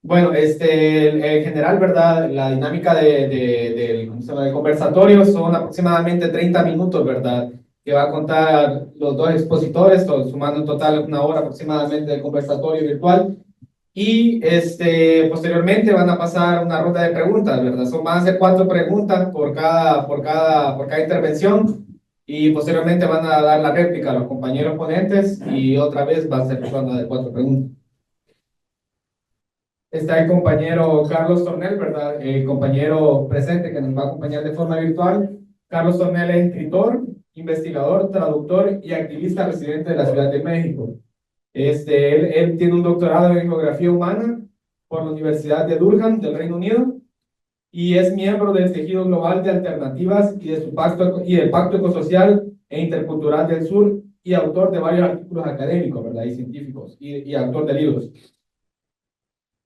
Bueno, en general, ¿verdad? La dinámica del, ¿cómo se llama? Del conversatorio son aproximadamente 30 minutos, ¿verdad? Que va a contar los dos expositores, sumando en total una hora aproximadamente de conversatorio virtual. Y posteriormente van a pasar una ronda de preguntas, ¿verdad? Son más de 4 preguntas por cada intervención. Y posteriormente van a dar la réplica a los compañeros ponentes y otra vez va a ser ronda de 4 preguntas. Está el compañero Carlos Tornel, ¿verdad? El compañero presente que nos va a acompañar de forma virtual. Carlos Tornel es escritor, investigador, traductor y activista residente de la Ciudad de México. Él tiene un doctorado en geografía humana por la Universidad de Durham del Reino Unido y es miembro del Tejido Global de Alternativas y, de su pacto, y del Pacto Ecosocial e Intercultural del Sur y autor de varios artículos académicos, ¿verdad? Y científicos y autor de libros.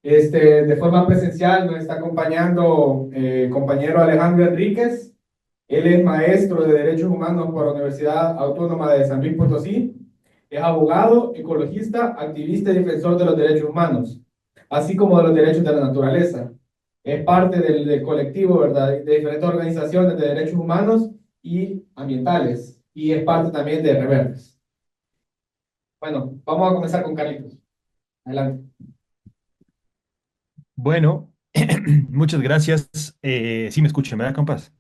De forma presencial nos está acompañando el compañero Alejandro Enríquez. Él es maestro de Derechos Humanos por la Universidad Autónoma de San Luis Potosí. Es abogado, ecologista, activista y defensor de los derechos humanos, así como de los derechos de la naturaleza. Es parte del colectivo, ¿verdad? De diferentes organizaciones de derechos humanos y ambientales. Y es parte también de Reverdes. Bueno, vamos a comenzar con Carlitos. Adelante. Bueno, muchas gracias. Sí me escuchan, ¿verdad, compas?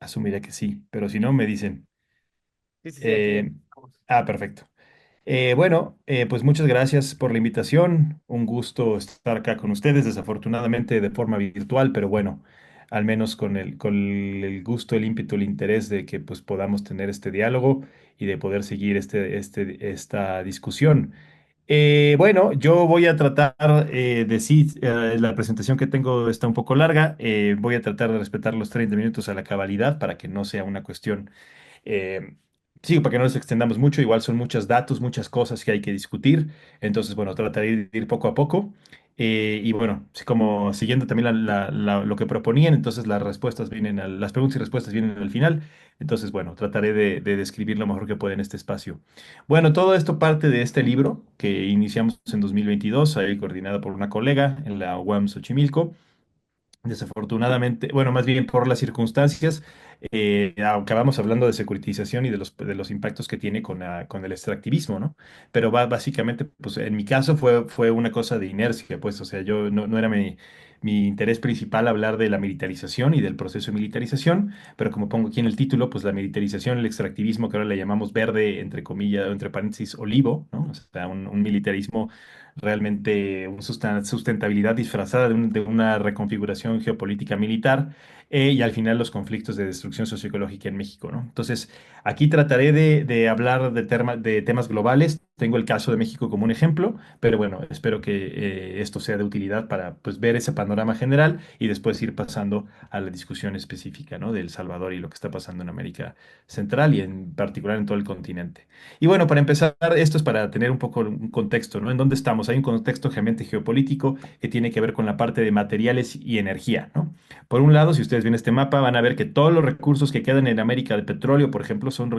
Asumiré que sí, pero si no, me dicen. Sí, sí, sí, aquí ya. Eh, Perfecto. Pues muchas gracias por la invitación. Un gusto estar acá con ustedes, desafortunadamente de forma virtual, pero bueno, al menos con el gusto, el ímpetu, el interés de que pues podamos tener este diálogo y de poder seguir esta discusión. Bueno, yo voy a tratar de sí, la presentación que tengo está un poco larga. Voy a tratar de respetar los 30 minutos a la cabalidad para que no sea una cuestión, eh, sí, para que no nos extendamos mucho. Igual son muchos datos, muchas cosas que hay que discutir. Entonces, bueno, trataré de ir poco a poco. Y bueno, sí, como siguiendo también lo que proponían, entonces las preguntas y respuestas vienen al final. Entonces, bueno, trataré de describir lo mejor que pueda en este espacio. Bueno, todo esto parte de este libro que iniciamos en 2022, ahí coordinado por una colega en la UAM Xochimilco. Desafortunadamente, bueno, más bien por las circunstancias, acabamos hablando de securitización y de los impactos que tiene con el extractivismo, ¿no? Pero básicamente, pues en mi caso fue una cosa de inercia, pues, o sea, yo no era mi interés principal hablar de la militarización y del proceso de militarización, pero como pongo aquí en el título, pues la militarización, el extractivismo, que ahora le llamamos verde, entre comillas, entre paréntesis, olivo, ¿no? O sea, un militarismo realmente sustentabilidad disfrazada de una reconfiguración geopolítica militar, y al final los conflictos de destrucción socioecológica en México, ¿no? Entonces, aquí trataré de hablar de temas globales. Tengo el caso de México como un ejemplo, pero bueno, espero que esto sea de utilidad para pues, ver ese panorama general y después ir pasando a la discusión específica, ¿no? De El Salvador y lo que está pasando en América Central y en particular en todo el continente. Y bueno, para empezar, esto es para tener un poco un contexto, ¿no? ¿En dónde estamos? Hay un contexto realmente geopolítico que tiene que ver con la parte de materiales y energía, ¿no? Por un lado, si ustedes ven este mapa, van a ver que todos los recursos que quedan en América de petróleo, por ejemplo, son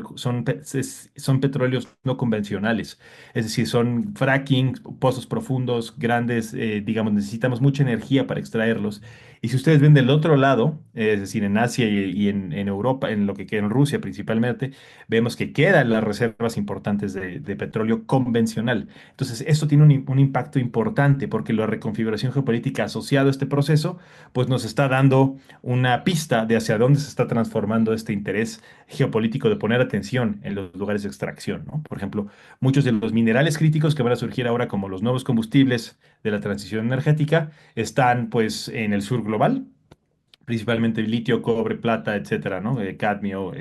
petróleos no convencionales. Es decir, son fracking, pozos profundos, grandes, digamos, necesitamos mucha energía para extraerlos. Y si ustedes ven del otro lado, es decir, en Asia y en Europa, en lo que queda en Rusia principalmente, vemos que quedan las reservas importantes de petróleo convencional. Entonces, esto tiene un impacto importante porque la reconfiguración geopolítica asociada a este proceso, pues nos está dando una pista de hacia dónde se está transformando este interés geopolítico de poner atención en los lugares de extracción, ¿no? Por ejemplo, muchos de los minerales críticos que van a surgir ahora como los nuevos combustibles de la transición energética están pues en el sur global, principalmente litio, cobre, plata, etcétera, ¿no? Cadmio,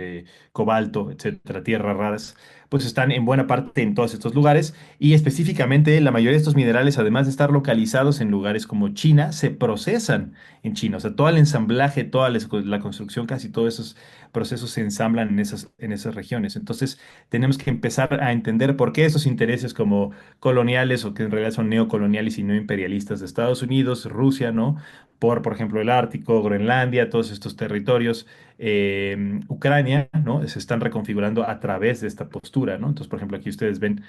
cobalto, etcétera, tierras raras, pues están en buena parte en todos estos lugares y específicamente la mayoría de estos minerales, además de estar localizados en lugares como China, se procesan en China. O sea, todo el ensamblaje, toda la construcción, casi todos esos procesos se ensamblan en esas regiones. Entonces, tenemos que empezar a entender por qué esos intereses como coloniales o que en realidad son neocoloniales y no imperialistas de Estados Unidos, Rusia, ¿no? Por ejemplo, el Ártico, Groenlandia, todos estos territorios, Ucrania, ¿no? Se están reconfigurando a través de esta postura, ¿no? Entonces, por ejemplo, aquí ustedes ven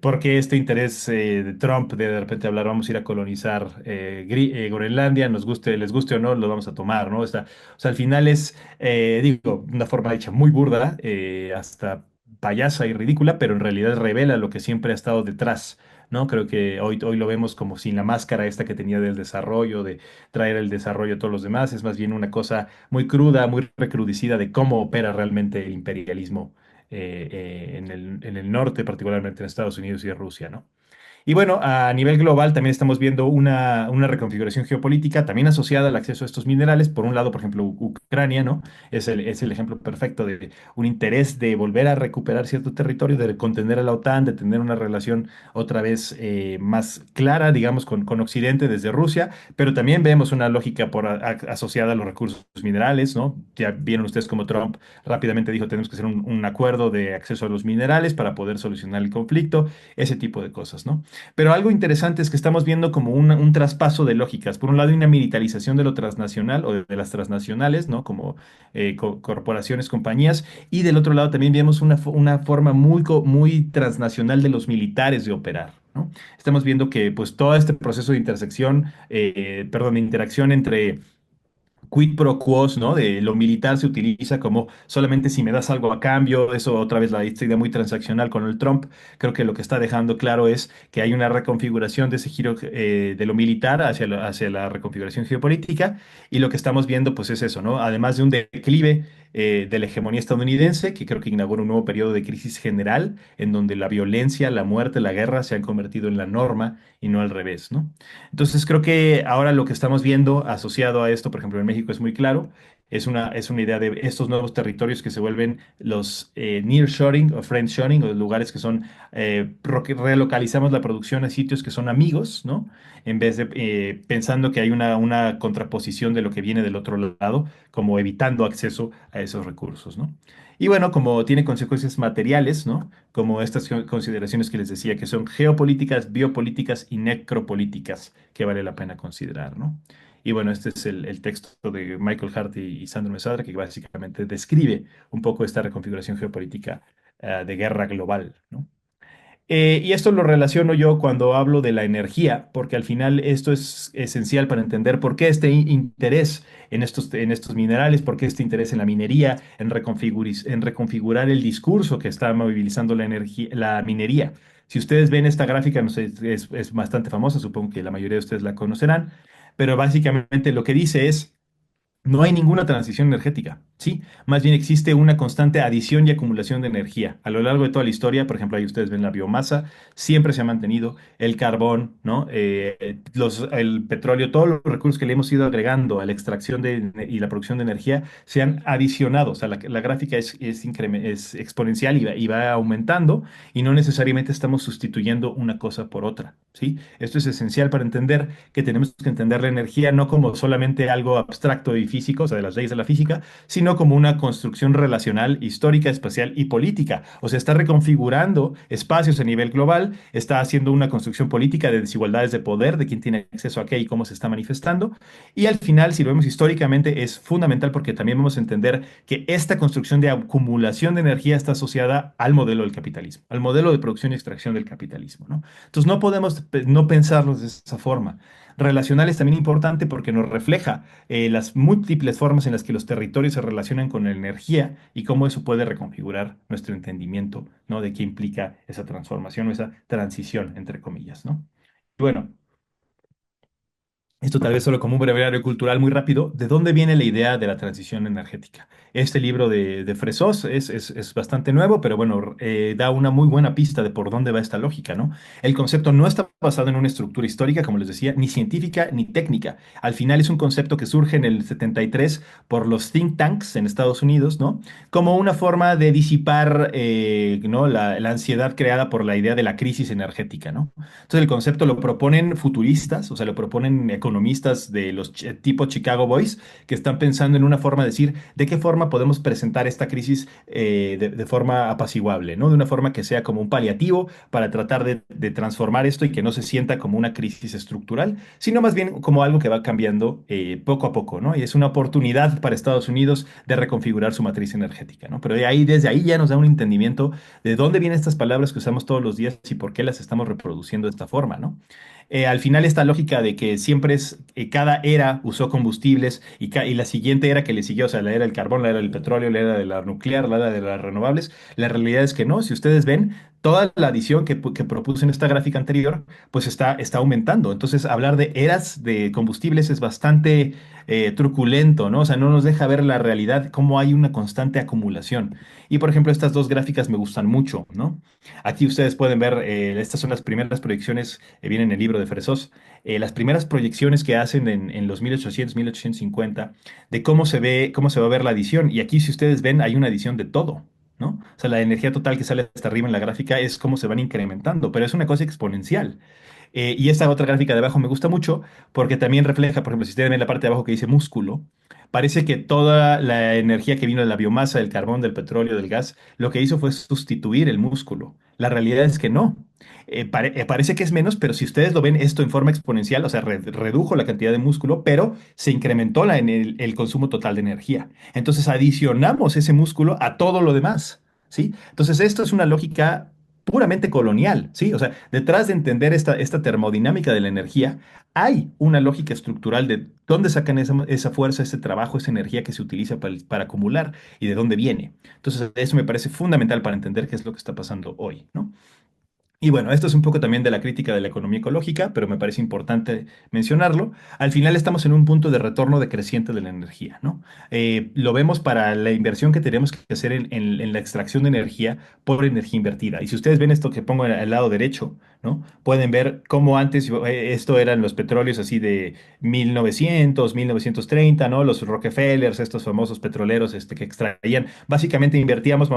¿Por qué este interés de Trump de repente hablar, vamos a ir a colonizar Groenlandia, nos guste, les guste o no, lo vamos a tomar, ¿no? O sea, al final es, digo, una forma dicha muy burda, hasta payasa y ridícula, pero en realidad revela lo que siempre ha estado detrás, ¿no? Creo que hoy lo vemos como sin la máscara esta que tenía del desarrollo, de traer el desarrollo a todos los demás, es más bien una cosa muy cruda, muy recrudecida de cómo opera realmente el imperialismo en el norte, particularmente en Estados Unidos y Rusia, ¿no? Y bueno, a nivel global también estamos viendo una reconfiguración geopolítica también asociada al acceso a estos minerales. Por un lado, por ejemplo, Ucrania, ¿no? Es el ejemplo perfecto de un interés de volver a recuperar cierto territorio, de contener a la OTAN, de tener una relación otra vez más clara, digamos, con Occidente desde Rusia, pero también vemos una lógica asociada a los recursos minerales, ¿no? Ya vieron ustedes cómo Trump rápidamente dijo, tenemos que hacer un acuerdo de acceso a los minerales para poder solucionar el conflicto, ese tipo de cosas, ¿no? Pero algo interesante es que estamos viendo como un traspaso de lógicas. Por un lado, hay una militarización de lo transnacional o de las transnacionales, ¿no? Como corporaciones, compañías. Y del otro lado también vemos una forma muy transnacional de los militares de operar, ¿no? Estamos viendo que pues todo este proceso de intersección, perdón, de interacción entre quid pro quos, ¿no? De lo militar se utiliza como solamente si me das algo a cambio, eso otra vez esta idea muy transaccional con el Trump, creo que lo que está dejando claro es que hay una reconfiguración de ese giro de lo militar hacia la reconfiguración geopolítica y lo que estamos viendo pues es eso, ¿no? Además de un declive de la hegemonía estadounidense, que creo que inaugura un nuevo periodo de crisis general en donde la violencia, la muerte, la guerra se han convertido en la norma y no al revés, ¿no? Entonces creo que ahora lo que estamos viendo asociado a esto, por ejemplo, en México es muy claro, es una idea de estos nuevos territorios que se vuelven los nearshoring o friendshoring, o lugares que son, relocalizamos la producción a sitios que son amigos, ¿no? En vez de pensando que hay una contraposición de lo que viene del otro lado, como evitando acceso a esos recursos, ¿no? Y bueno, como tiene consecuencias materiales, ¿no? Como estas consideraciones que les decía, que son geopolíticas, biopolíticas y necropolíticas que vale la pena considerar, ¿no? Y bueno, este es el texto de Michael Hart y Sandro Mesadra, que básicamente describe un poco esta reconfiguración geopolítica de guerra global, ¿no? Y esto lo relaciono yo cuando hablo de la energía, porque al final esto es esencial para entender por qué este interés en estos minerales, por qué este interés en la minería, en reconfigurar el discurso que está movilizando la energía, la minería. Si ustedes ven esta gráfica, no sé, es bastante famosa, supongo que la mayoría de ustedes la conocerán, pero básicamente lo que dice es no hay ninguna transición energética, ¿sí? Más bien existe una constante adición y acumulación de energía. A lo largo de toda la historia, por ejemplo, ahí ustedes ven la biomasa, siempre se ha mantenido el carbón, ¿no? El petróleo, todos los recursos que le hemos ido agregando a la extracción y la producción de energía se han adicionado. O sea, la gráfica es exponencial y va aumentando y no necesariamente estamos sustituyendo una cosa por otra, ¿sí? Esto es esencial para entender que tenemos que entender la energía no como solamente algo abstracto y físico, o sea, de las leyes de la física, sino como una construcción relacional, histórica, espacial y política. O sea, está reconfigurando espacios a nivel global, está haciendo una construcción política de desigualdades de poder, de quién tiene acceso a qué y cómo se está manifestando. Y al final, si lo vemos históricamente, es fundamental porque también vamos a entender que esta construcción de acumulación de energía está asociada al modelo del capitalismo, al modelo de producción y extracción del capitalismo, ¿no? Entonces no podemos no pensarlos de esa forma. Relacional es también importante porque nos refleja las múltiples formas en las que los territorios se relacionan con la energía y cómo eso puede reconfigurar nuestro entendimiento, ¿no? De qué implica esa transformación o esa transición, entre comillas, ¿no? Y bueno, esto tal vez solo como un breviario cultural muy rápido. ¿De dónde viene la idea de la transición energética? Este libro de Fresós es bastante nuevo, pero bueno, da una muy buena pista de por dónde va esta lógica, ¿no? El concepto no está basado en una estructura histórica, como les decía, ni científica ni técnica. Al final es un concepto que surge en el 73 por los think tanks en Estados Unidos, ¿no? Como una forma de disipar, ¿no? La ansiedad creada por la idea de la crisis energética, ¿no? Entonces el concepto lo proponen futuristas, o sea, lo proponen economistas de los tipo Chicago Boys que están pensando en una forma de decir de qué forma podemos presentar esta crisis de forma apaciguable, ¿no? De una forma que sea como un paliativo para tratar de transformar esto y que no se sienta como una crisis estructural, sino más bien como algo que va cambiando poco a poco, ¿no? Y es una oportunidad para Estados Unidos de reconfigurar su matriz energética, ¿no? Pero desde ahí ya nos da un entendimiento de dónde vienen estas palabras que usamos todos los días y por qué las estamos reproduciendo de esta forma, ¿no? Al final esta lógica de que siempre es, cada era usó combustibles y la siguiente era que le siguió, o sea, la era del carbón, la era del petróleo, la era de la nuclear, la era de las renovables, la realidad es que no, si ustedes ven, toda la adición que propuse en esta gráfica anterior, pues está aumentando. Entonces, hablar de eras de combustibles es bastante truculento, ¿no? O sea, no nos deja ver la realidad, cómo hay una constante acumulación. Y, por ejemplo, estas dos gráficas me gustan mucho, ¿no? Aquí ustedes pueden ver, estas son las primeras proyecciones, vienen en el libro de Fresós, las primeras proyecciones que hacen en los 1800, 1850, de cómo se va a ver la adición. Y aquí, si ustedes ven, hay una adición de todo, ¿no? O sea, la energía total que sale hasta arriba en la gráfica es cómo se van incrementando, pero es una cosa exponencial. Y esta otra gráfica de abajo me gusta mucho porque también refleja, por ejemplo, si ustedes ven la parte de abajo que dice músculo, parece que toda la energía que vino de la biomasa, del carbón, del petróleo, del gas, lo que hizo fue sustituir el músculo. La realidad es que no. Parece que es menos, pero si ustedes lo ven esto en forma exponencial, o sea, redujo la cantidad de músculo, pero se incrementó el consumo total de energía. Entonces adicionamos ese músculo a todo lo demás, ¿sí? Entonces esto es una lógica puramente colonial, ¿sí? O sea, detrás de entender esta termodinámica de la energía, hay una lógica estructural de dónde sacan esa fuerza, ese trabajo, esa energía que se utiliza para acumular y de dónde viene. Entonces, eso me parece fundamental para entender qué es lo que está pasando hoy, ¿no? Y bueno, esto es un poco también de la crítica de la economía ecológica, pero me parece importante mencionarlo. Al final estamos en un punto de retorno decreciente de la energía, ¿no? Lo vemos para la inversión que tenemos que hacer en la extracción de energía por energía invertida. Y si ustedes ven esto que pongo al lado derecho, ¿no? Pueden ver cómo antes esto eran los petróleos así de 1900, 1930, ¿no? Los Rockefellers, estos famosos petroleros que extraían. Básicamente invertíamos,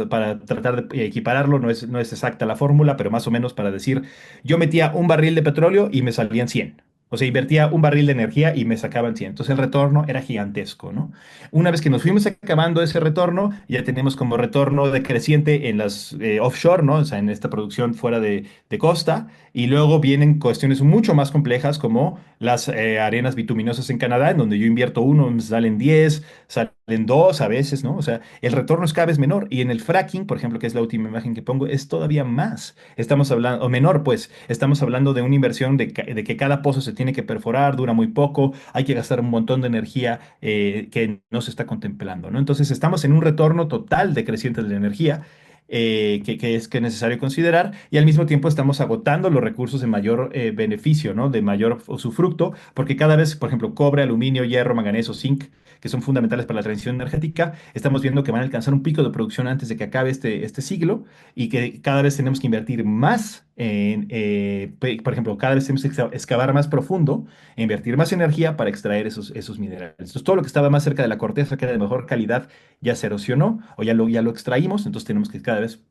para tratar de equipararlo, no es exacta la fórmula, pero más o menos para decir, yo metía un barril de petróleo y me salían 100. O sea, invertía un barril de energía y me sacaban 100. Entonces el retorno era gigantesco, ¿no? Una vez que nos fuimos acabando ese retorno, ya tenemos como retorno decreciente en las offshore, ¿no? O sea, en esta producción fuera de costa. Y luego vienen cuestiones mucho más complejas como las arenas bituminosas en Canadá, en donde yo invierto uno, me salen 10, salen dos a veces, ¿no? O sea, el retorno es cada vez menor. Y en el fracking, por ejemplo, que es la última imagen que pongo, es todavía más. Estamos hablando, o menor, pues, estamos hablando de una inversión de que cada pozo se tiene que perforar, dura muy poco, hay que gastar un montón de energía que no se está contemplando, ¿no? Entonces, estamos en un retorno total decreciente de la energía. Que es necesario considerar y al mismo tiempo estamos agotando los recursos de mayor beneficio, ¿no? De mayor usufructo, porque cada vez, por ejemplo, cobre, aluminio, hierro, manganeso, zinc, que son fundamentales para la transición energética, estamos viendo que van a alcanzar un pico de producción antes de que acabe este siglo y que cada vez tenemos que invertir más por ejemplo, cada vez tenemos que excavar más profundo e invertir más energía para extraer esos minerales. Entonces, todo lo que estaba más cerca de la corteza, que era de mejor calidad, ya se erosionó o ya lo extraímos, entonces tenemos que cada vez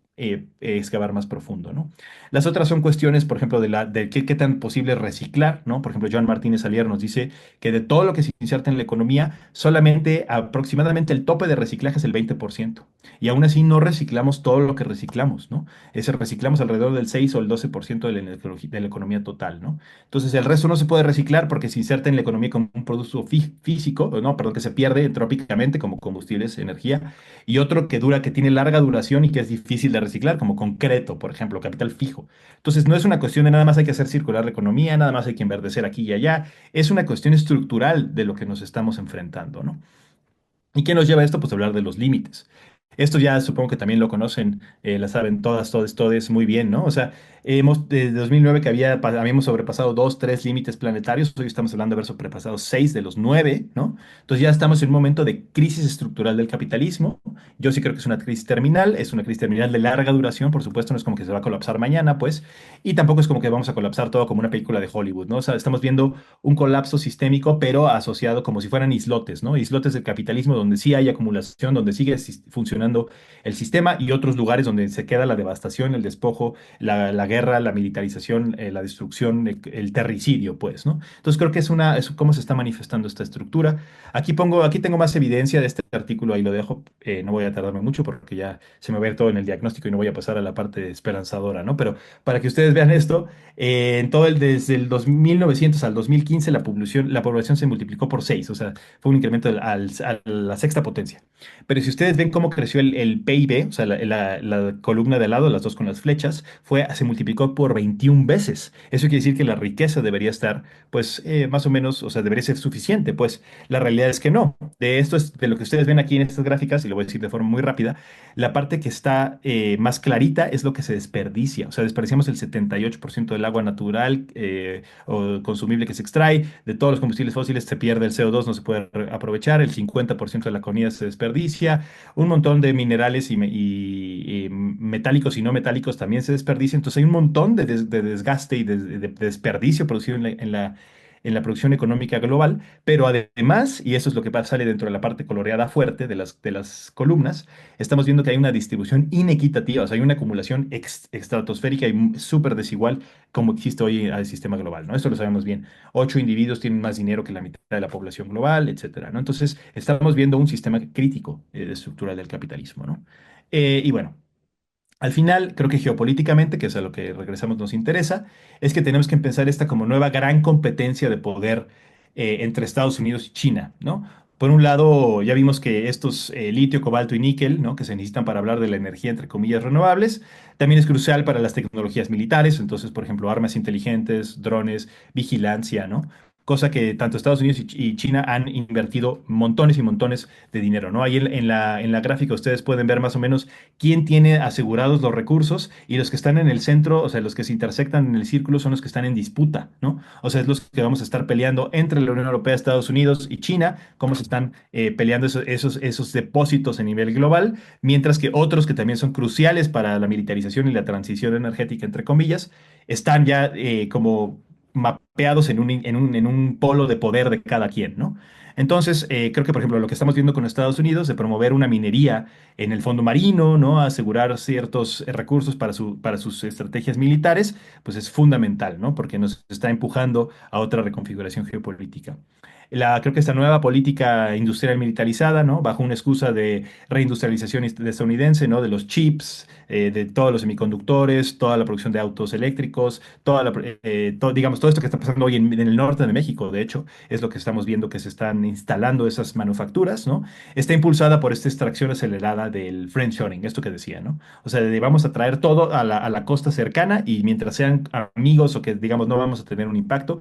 excavar más profundo, ¿no? Las otras son cuestiones, por ejemplo, de qué tan posible reciclar, ¿no? Por ejemplo, Joan Martínez Alier nos dice que de todo lo que se inserta en la economía, solamente aproximadamente el tope de reciclaje es el 20%. Y aún así no reciclamos todo lo que reciclamos, ¿no? Reciclamos alrededor del 6 o el 12% de la economía total, ¿no? Entonces, el resto no se puede reciclar porque se inserta en la economía como un producto físico, no, perdón, que se pierde entrópicamente como combustibles, energía, y otro que tiene larga duración y que es difícil de reciclar, como concreto, por ejemplo, capital fijo. Entonces, no es una cuestión de nada más hay que hacer circular la economía, nada más hay que enverdecer aquí y allá, es una cuestión estructural de lo que nos estamos enfrentando, ¿no? ¿Y qué nos lleva a esto? Pues a hablar de los límites. Esto ya supongo que también lo conocen, la saben todas muy bien, ¿no? O sea, desde 2009 que habíamos sobrepasado dos, tres límites planetarios, hoy estamos hablando de haber sobrepasado seis de los nueve, ¿no? Entonces ya estamos en un momento de crisis estructural del capitalismo. Yo sí creo que es una crisis terminal de larga duración, por supuesto, no es como que se va a colapsar mañana, pues, y tampoco es como que vamos a colapsar todo como una película de Hollywood, ¿no? O sea, estamos viendo un colapso sistémico, pero asociado como si fueran islotes, ¿no? Islotes del capitalismo donde sí hay acumulación, donde sigue funcionando el sistema y otros lugares donde se queda la devastación, el despojo, la guerra, la militarización, la destrucción, el terricidio, pues, ¿no? Entonces creo que es cómo se está manifestando esta estructura. Aquí tengo más evidencia de este artículo, ahí lo dejo. No voy a tardarme mucho porque ya se me va a ir todo en el diagnóstico y no voy a pasar a la parte esperanzadora, ¿no? Pero para que ustedes vean esto, desde el 1900 al 2015 la población se multiplicó por 6, o sea, fue un incremento a la sexta potencia. Pero si ustedes ven cómo creció el PIB, o sea, la columna de al lado, las dos con las flechas, se multiplicó por 21 veces. Eso quiere decir que la riqueza debería estar, pues, más o menos, o sea, debería ser suficiente. Pues la realidad es que no. De esto es de lo que ustedes ven aquí en estas gráficas, y lo voy a decir de forma muy rápida, la parte que está más clarita es lo que se desperdicia. O sea, desperdiciamos el 78% del agua natural o consumible que se extrae. De todos los combustibles fósiles se pierde el CO2, no se puede aprovechar. El 50% de la comida se desperdicia. Un montón de minerales y metálicos y no metálicos también se desperdician. Entonces hay un montón de desgaste y de desperdicio producido en la producción económica global, pero además, y eso es lo que sale dentro de la parte coloreada fuerte de las columnas, estamos viendo que hay una distribución inequitativa, o sea, hay una acumulación estratosférica y súper desigual como existe hoy en el sistema global, ¿no? Esto lo sabemos bien. 8 individuos tienen más dinero que la mitad de la población global, etcétera, ¿no? Entonces, estamos viendo un sistema crítico estructural del capitalismo, ¿no? Y bueno. Al final, creo que geopolíticamente, que es a lo que regresamos nos interesa, es que tenemos que pensar esta como nueva gran competencia de poder entre Estados Unidos y China, ¿no? Por un lado, ya vimos que estos litio, cobalto y níquel, ¿no? Que se necesitan para hablar de la energía, entre comillas, renovables, también es crucial para las tecnologías militares, entonces, por ejemplo, armas inteligentes, drones, vigilancia, ¿no? Cosa que tanto Estados Unidos y China han invertido montones y montones de dinero, ¿no? Ahí en la gráfica ustedes pueden ver más o menos quién tiene asegurados los recursos y los que están en el centro, o sea, los que se intersectan en el círculo son los que están en disputa, ¿no? O sea, es los que vamos a estar peleando entre la Unión Europea, Estados Unidos y China, cómo se están peleando esos depósitos a nivel global, mientras que otros que también son cruciales para la militarización y la transición energética, entre comillas, están ya como mapeados en un polo de poder de cada quien, ¿no? Entonces, creo que, por ejemplo, lo que estamos viendo con Estados Unidos de promover una minería en el fondo marino, ¿no? Asegurar ciertos recursos para sus estrategias militares, pues es fundamental, ¿no? Porque nos está empujando a otra reconfiguración geopolítica. Creo que esta nueva política industrial militarizada, ¿no? Bajo una excusa de reindustrialización estadounidense, ¿no? De los chips, de todos los semiconductores, toda la producción de autos eléctricos, digamos, todo esto que está pasando hoy en el norte de México, de hecho, es lo que estamos viendo que se están instalando esas manufacturas, ¿no? Está impulsada por esta extracción acelerada del friendshoring, esto que decía, ¿no? O sea, vamos a traer todo a la costa cercana y mientras sean amigos o que, digamos, no vamos a tener un impacto,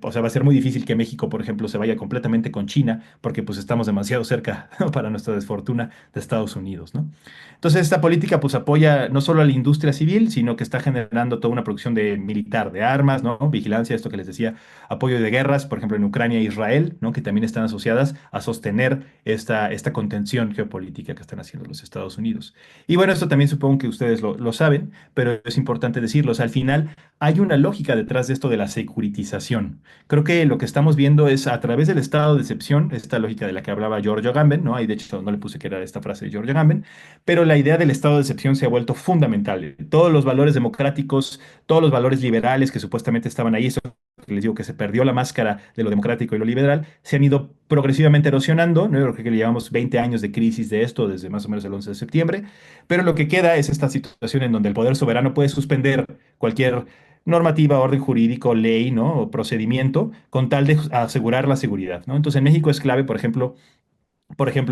o sea, va a ser muy difícil que México, por ejemplo, se vaya completamente con China, porque pues estamos demasiado cerca, ¿no? Para nuestra desfortuna de Estados Unidos, ¿no? Entonces, esta política pues apoya no solo a la industria civil, sino que está generando toda una producción militar, de armas, ¿no? Vigilancia, esto que les decía, apoyo de guerras, por ejemplo, en Ucrania e Israel, ¿no? Que también están asociadas a sostener esta contención geopolítica que están haciendo los Estados Unidos. Y bueno, esto también supongo que ustedes lo saben, pero es importante decirlo. O sea, al final hay una lógica detrás de esto de la securitización. Creo que lo que estamos viendo es a través del estado de excepción, esta lógica de la que hablaba Giorgio Agamben, ¿no? Ahí de hecho no le puse que era esta frase de Giorgio Agamben, pero la idea del estado de excepción se ha vuelto fundamental. Todos los valores democráticos, todos los valores liberales que supuestamente estaban ahí, eso que les digo que se perdió la máscara de lo democrático y lo liberal, se han ido progresivamente erosionando, ¿no? Yo creo que le llevamos 20 años de crisis de esto desde más o menos el 11 de septiembre, pero lo que queda es esta situación en donde el poder soberano puede suspender cualquier normativa, orden jurídico, ley, ¿no? O procedimiento con tal de asegurar la seguridad, ¿no? Entonces en México es clave, por ejemplo,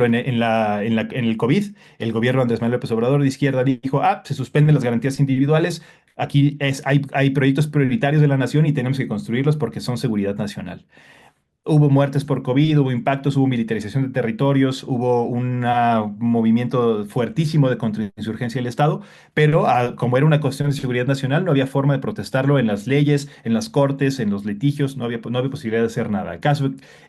en el COVID, el gobierno de Andrés Manuel López Obrador de izquierda dijo, se suspenden las garantías individuales, aquí hay proyectos prioritarios de la nación y tenemos que construirlos porque son seguridad nacional. Hubo muertes por COVID, hubo impactos, hubo militarización de territorios, hubo un movimiento fuertísimo de contrainsurgencia del Estado, pero como era una cuestión de seguridad nacional, no había forma de protestarlo en las leyes, en las cortes, en los litigios, no había posibilidad de hacer nada.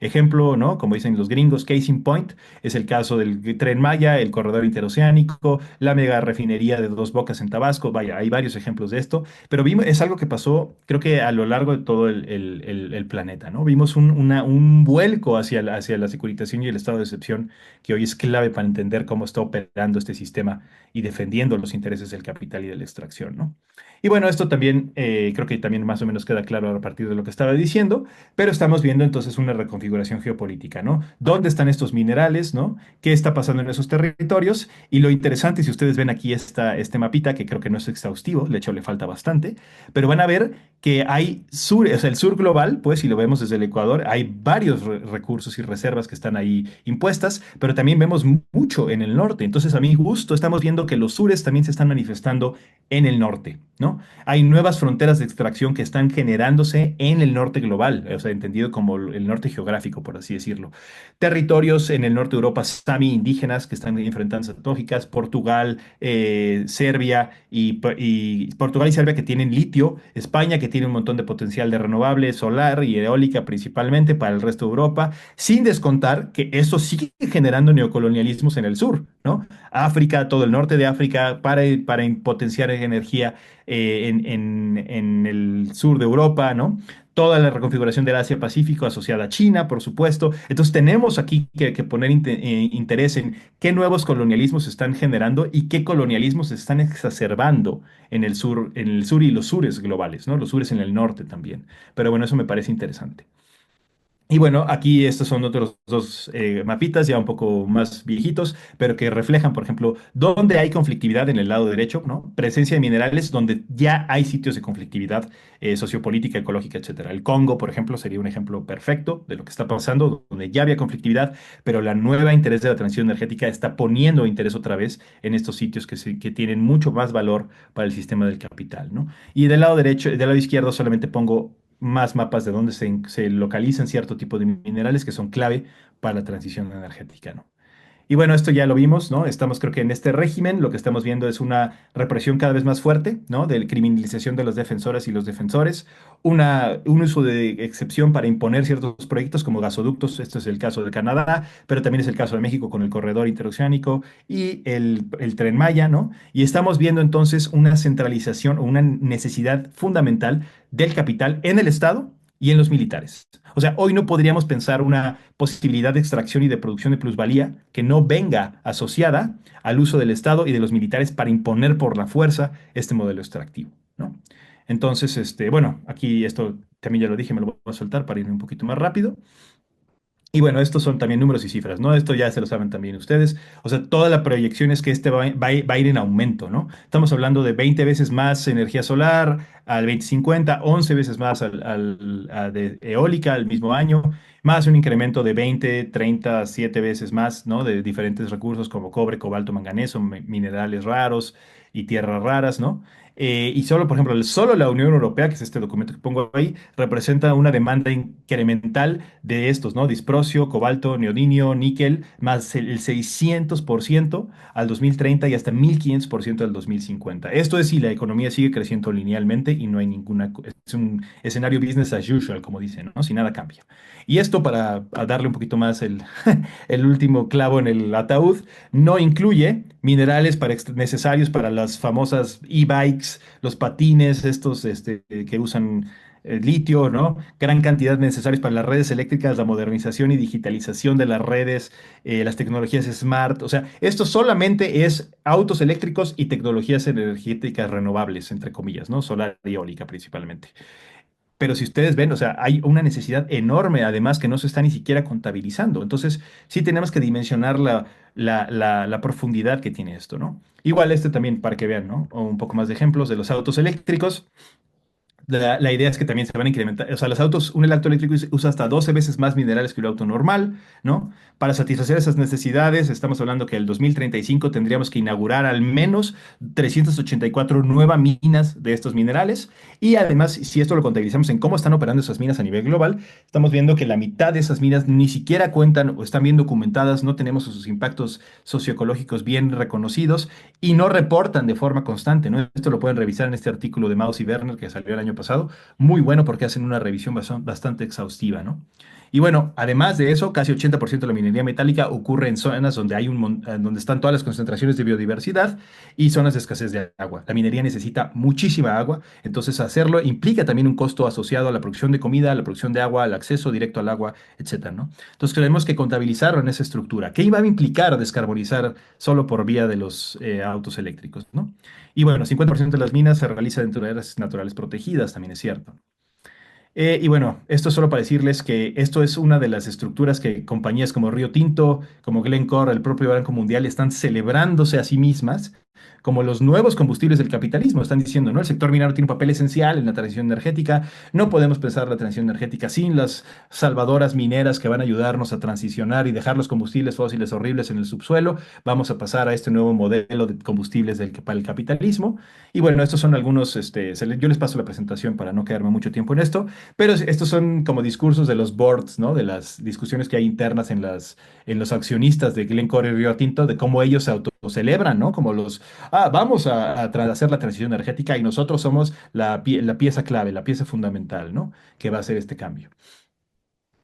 Ejemplo, ¿no? Como dicen los gringos, case in point, es el caso del Tren Maya, el corredor interoceánico, la mega refinería de Dos Bocas en Tabasco, vaya, hay varios ejemplos de esto, pero es algo que pasó, creo que a lo largo de todo el planeta, ¿no? Vimos un vuelco hacia la securitización y el estado de excepción que hoy es clave para entender cómo está operando este sistema y defendiendo los intereses del capital y de la extracción, ¿no? Y bueno, esto también creo que también más o menos queda claro a partir de lo que estaba diciendo, pero estamos viendo entonces una reconfiguración geopolítica, ¿no? ¿Dónde están estos minerales, ¿no? ¿Qué está pasando en esos territorios? Y lo interesante, si ustedes ven aquí este mapita, que creo que no es exhaustivo, de hecho le falta bastante, pero van a ver que hay sur, o sea, el sur global, pues si lo vemos desde el Ecuador, hay varios recursos y reservas que están ahí impuestas, pero también vemos mucho en el norte. Entonces, a mi gusto, estamos viendo que los sures también se están manifestando en el norte, ¿no? Hay nuevas fronteras de extracción que están generándose en el norte global, o sea, entendido como el norte geográfico, por así decirlo. Territorios en el norte de Europa, sami indígenas que están enfrentando lógicas, Portugal, Serbia y Portugal y Serbia que tienen litio, España que tiene un montón de potencial de renovable, solar y eólica principalmente para el resto de Europa, sin descontar que eso sigue generando neocolonialismos en el sur, ¿no? África, todo el norte de África, para potenciar energía en el sur de Europa, ¿no? Toda la reconfiguración del Asia-Pacífico asociada a China, por supuesto. Entonces tenemos aquí que poner interés en qué nuevos colonialismos se están generando y qué colonialismos se están exacerbando en el sur y los sures globales, ¿no? Los sures en el norte también. Pero bueno, eso me parece interesante. Y bueno, aquí estos son otros dos mapitas ya un poco más viejitos, pero que reflejan, por ejemplo, dónde hay conflictividad en el lado derecho, ¿no? Presencia de minerales donde ya hay sitios de conflictividad sociopolítica, ecológica, etcétera. El Congo, por ejemplo, sería un ejemplo perfecto de lo que está pasando, donde ya había conflictividad, pero la nueva interés de la transición energética está poniendo interés otra vez en estos sitios que tienen mucho más valor para el sistema del capital, ¿no? Y del lado derecho, del lado izquierdo solamente pongo más mapas de dónde se localizan cierto tipo de minerales que son clave para la transición energética, ¿no? Y bueno, esto ya lo vimos, ¿no? Estamos, creo que en este régimen lo que estamos viendo es una represión cada vez más fuerte, ¿no? De criminalización de las defensoras y los defensores, un uso de excepción para imponer ciertos proyectos como gasoductos, esto es el caso de Canadá, pero también es el caso de México con el corredor interoceánico y el Tren Maya, ¿no? Y estamos viendo entonces una centralización o una necesidad fundamental del capital en el Estado y en los militares. O sea, hoy no podríamos pensar una posibilidad de extracción y de producción de plusvalía que no venga asociada al uso del Estado y de los militares para imponer por la fuerza este modelo extractivo, ¿no? Entonces, bueno, aquí esto también ya lo dije, me lo voy a soltar para irme un poquito más rápido. Y bueno, estos son también números y cifras, ¿no? Esto ya se lo saben también ustedes. O sea, toda la proyección es que va a ir en aumento, ¿no? Estamos hablando de 20 veces más energía solar al 2050, 11 veces más de eólica al mismo año, más un incremento de 20, 30, 7 veces más, ¿no? De diferentes recursos como cobre, cobalto, manganeso, minerales raros y tierras raras, ¿no? Y solo, por ejemplo, solo la Unión Europea, que es este documento que pongo ahí, representa una demanda incremental de estos, ¿no? Disprosio, cobalto, neodimio, níquel, más el 600% al 2030 y hasta 1500% al 2050. Esto es si la economía sigue creciendo linealmente y no hay ninguna, es un escenario business as usual, como dicen, ¿no? Si nada cambia. Y esto para a darle un poquito más el último clavo en el ataúd, no incluye minerales necesarios para las famosas e-bikes, los patines, estos que usan litio, ¿no? Gran cantidad necesarios para las redes eléctricas, la modernización y digitalización de las redes, las tecnologías smart. O sea, esto solamente es autos eléctricos y tecnologías energéticas renovables, entre comillas, ¿no? Solar y eólica principalmente. Pero si ustedes ven, o sea, hay una necesidad enorme, además, que no se está ni siquiera contabilizando. Entonces, sí tenemos que dimensionar la profundidad que tiene esto, ¿no? Igual este también, para que vean, ¿no? O un poco más de ejemplos de los autos eléctricos. La idea es que también se van a incrementar, o sea, los autos, un auto eléctrico usa hasta 12 veces más minerales que un auto normal, ¿no? Para satisfacer esas necesidades, estamos hablando que el 2035 tendríamos que inaugurar al menos 384 nuevas minas de estos minerales y además, si esto lo contabilizamos en cómo están operando esas minas a nivel global, estamos viendo que la mitad de esas minas ni siquiera cuentan o están bien documentadas, no tenemos sus impactos socioecológicos bien reconocidos y no reportan de forma constante, ¿no? Esto lo pueden revisar en este artículo de Maus y Werner que salió el año pasado, muy bueno porque hacen una revisión bastante exhaustiva, ¿no? Y bueno, además de eso, casi 80% de la minería metálica ocurre en zonas donde donde están todas las concentraciones de biodiversidad y zonas de escasez de agua. La minería necesita muchísima agua, entonces hacerlo implica también un costo asociado a la producción de comida, a la producción de agua, al acceso directo al agua, etcétera, ¿no? Entonces tenemos que contabilizarlo en esa estructura. ¿Qué iba a implicar descarbonizar solo por vía de los autos eléctricos, ¿no? Y bueno, 50% de las minas se realiza dentro de áreas naturales protegidas, también es cierto. Y bueno, esto solo para decirles que esto es una de las estructuras que compañías como Río Tinto, como Glencore, el propio Banco Mundial están celebrándose a sí mismas como los nuevos combustibles del capitalismo. Están diciendo, ¿no? El sector minero tiene un papel esencial en la transición energética. No podemos pensar la transición energética sin las salvadoras mineras que van a ayudarnos a transicionar y dejar los combustibles fósiles horribles en el subsuelo. Vamos a pasar a este nuevo modelo de combustibles para el capitalismo. Y bueno, estos son algunos, yo les paso la presentación para no quedarme mucho tiempo en esto. Pero estos son como discursos de los boards, ¿no? De las discusiones que hay internas en los accionistas de Glencore y Río Tinto, de cómo ellos se autocelebran, ¿no? Como vamos a hacer la transición energética y nosotros somos la pieza clave, la pieza fundamental, ¿no? Que va a hacer este cambio.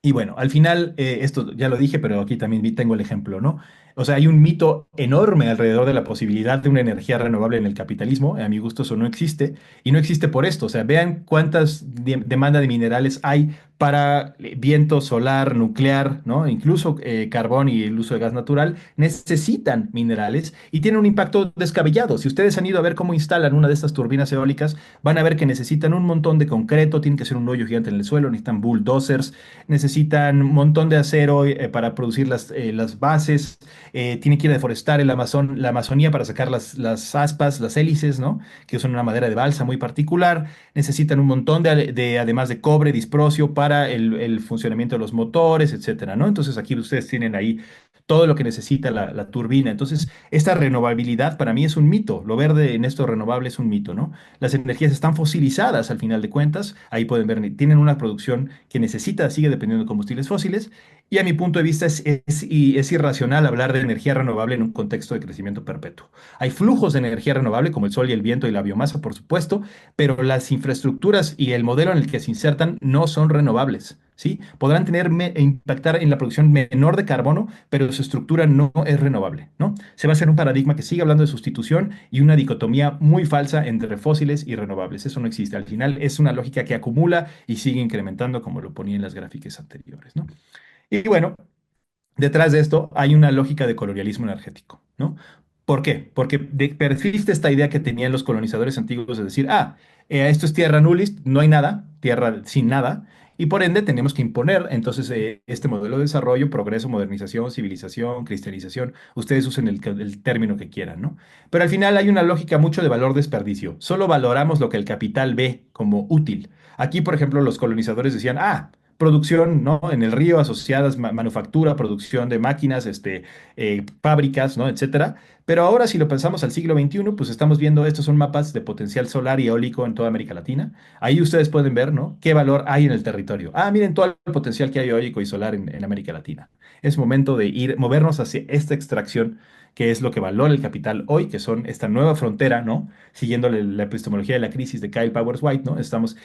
Y bueno, al final, esto ya lo dije, pero aquí también tengo el ejemplo, ¿no? O sea, hay un mito enorme alrededor de la posibilidad de una energía renovable en el capitalismo. A mi gusto eso no existe. Y no existe por esto. O sea, vean cuántas demanda de minerales hay para viento solar, nuclear, ¿no? Incluso carbón y el uso de gas natural necesitan minerales y tienen un impacto descabellado. Si ustedes han ido a ver cómo instalan una de estas turbinas eólicas, van a ver que necesitan un montón de concreto, tienen que hacer un hoyo gigante en el suelo, necesitan bulldozers, necesitan un montón de acero para producir las bases, tienen que ir a deforestar la Amazonía para sacar las aspas, las hélices, ¿no? Que son una madera de balsa muy particular, necesitan un montón además de cobre, disprosio para el funcionamiento de los motores, etcétera, ¿no? Entonces aquí ustedes tienen ahí todo lo que necesita la turbina. Entonces, esta renovabilidad para mí es un mito. Lo verde en esto renovable es un mito, ¿no? Las energías están fosilizadas al final de cuentas. Ahí pueden ver, tienen una producción que necesita, sigue dependiendo de combustibles fósiles. Y a mi punto de vista es irracional hablar de energía renovable en un contexto de crecimiento perpetuo. Hay flujos de energía renovable como el sol y el viento y la biomasa, por supuesto, pero las infraestructuras y el modelo en el que se insertan no son renovables. ¿Sí? Podrán impactar en la producción menor de carbono, pero su estructura no es renovable, ¿no? Se va a hacer un paradigma que sigue hablando de sustitución y una dicotomía muy falsa entre fósiles y renovables. Eso no existe. Al final es una lógica que acumula y sigue incrementando, como lo ponía en las gráficas anteriores, ¿no? Y bueno, detrás de esto hay una lógica de colonialismo energético, ¿no? ¿Por qué? Porque persiste esta idea que tenían los colonizadores antiguos de decir, esto es tierra nullis, no hay nada, tierra sin nada, y por ende tenemos que imponer entonces este modelo de desarrollo, progreso, modernización, civilización, cristianización, ustedes usen el término que quieran, ¿no? Pero al final hay una lógica mucho de valor-desperdicio, solo valoramos lo que el capital ve como útil. Aquí, por ejemplo, los colonizadores decían, producción, ¿no? En el río, asociadas manufactura, producción de máquinas, fábricas, ¿no? Etcétera. Pero ahora, si lo pensamos al siglo XXI, pues estamos viendo, estos son mapas de potencial solar y eólico en toda América Latina. Ahí ustedes pueden ver, ¿no? ¿Qué valor hay en el territorio? Miren todo el potencial que hay eólico y solar en América Latina. Es momento de movernos hacia esta extracción, que es lo que valora el capital hoy, que son esta nueva frontera, ¿no? Siguiendo la epistemología de la crisis de Kyle Powers White, ¿no? Estamos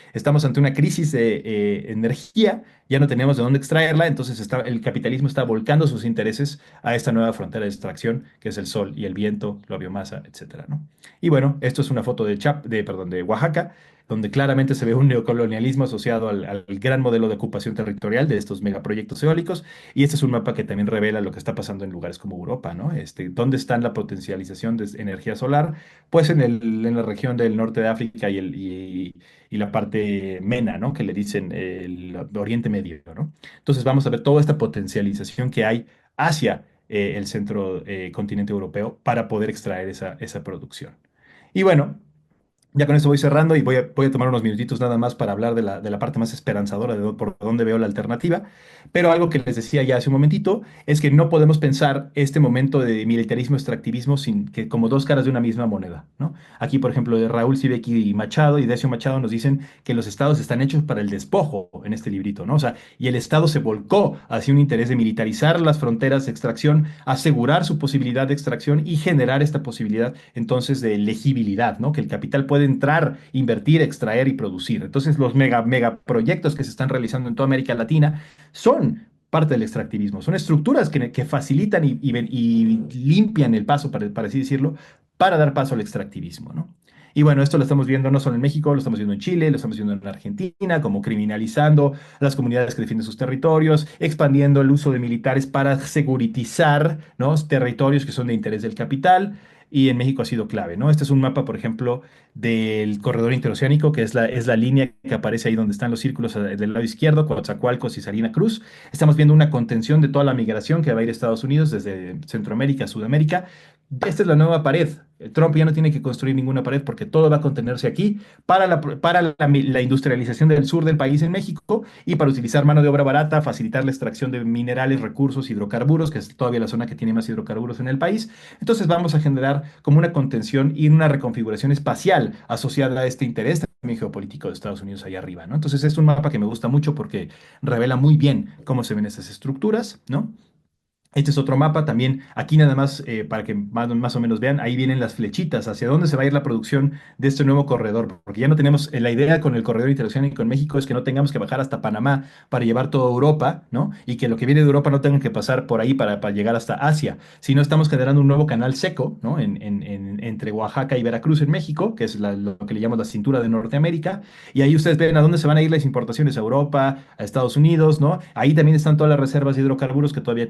ante una crisis de energía, ya no tenemos de dónde extraerla, entonces el capitalismo está volcando sus intereses a esta nueva frontera de extracción, que es el sol y el viento, la biomasa, etcétera, ¿no? Y bueno, esto es una foto perdón, de Oaxaca, donde claramente se ve un neocolonialismo asociado al gran modelo de ocupación territorial de estos megaproyectos eólicos. Y este es un mapa que también revela lo que está pasando en lugares como Europa, ¿no? ¿Dónde está la potencialización de energía solar? Pues en la región del norte de África y la parte MENA, ¿no? Que le dicen el Oriente Medio, ¿no? Entonces vamos a ver toda esta potencialización que hay hacia el centro continente europeo para poder extraer esa producción. Y bueno, ya con esto voy cerrando y voy a tomar unos minutitos nada más para hablar de la parte más esperanzadora por dónde veo la alternativa. Pero algo que les decía ya hace un momentito es que no podemos pensar este momento de militarismo, extractivismo como dos caras de una misma moneda, ¿no? Aquí, por ejemplo, de Raúl Sibeki y Machado y Decio Machado nos dicen que los estados están hechos para el despojo en este librito, ¿no? O sea, y el estado se volcó hacia un interés de militarizar las fronteras de extracción, asegurar su posibilidad de extracción y generar esta posibilidad entonces de legibilidad, ¿no? Que el capital puede puede entrar, invertir, extraer y producir. Entonces, los megaproyectos que se están realizando en toda América Latina son parte del extractivismo. Son estructuras que facilitan y limpian el paso, para así decirlo, para dar paso al extractivismo, ¿no? Y bueno, esto lo estamos viendo no solo en México, lo estamos viendo en Chile, lo estamos viendo en Argentina, como criminalizando a las comunidades que defienden sus territorios, expandiendo el uso de militares para securitizar, ¿no?, territorios que son de interés del capital. Y en México ha sido clave, ¿no? Este es un mapa, por ejemplo, del corredor interoceánico, que es la línea que aparece ahí donde están los círculos del lado izquierdo, Coatzacoalcos y Salina Cruz. Estamos viendo una contención de toda la migración que va a ir a Estados Unidos desde Centroamérica a Sudamérica. Esta es la nueva pared. Trump ya no tiene que construir ninguna pared porque todo va a contenerse aquí para la industrialización del sur del país en México y para utilizar mano de obra barata, facilitar la extracción de minerales, recursos, hidrocarburos, que es todavía la zona que tiene más hidrocarburos en el país. Entonces vamos a generar como una contención y una reconfiguración espacial asociada a este interés también geopolítico de Estados Unidos allá arriba, ¿no? Entonces es un mapa que me gusta mucho porque revela muy bien cómo se ven estas estructuras, ¿no? Este es otro mapa también, aquí nada más para que más o menos vean, ahí vienen las flechitas, hacia dónde se va a ir la producción de este nuevo corredor, porque ya no tenemos, la idea con el corredor interoceánico en México es que no tengamos que bajar hasta Panamá para llevar toda Europa, ¿no? Y que lo que viene de Europa no tenga que pasar por ahí para llegar hasta Asia, sino estamos generando un nuevo canal seco, ¿no? Entre Oaxaca y Veracruz en México, que es lo que le llamamos la cintura de Norteamérica, y ahí ustedes ven a dónde se van a ir las importaciones a Europa, a Estados Unidos, ¿no? Ahí también están todas las reservas de hidrocarburos que todavía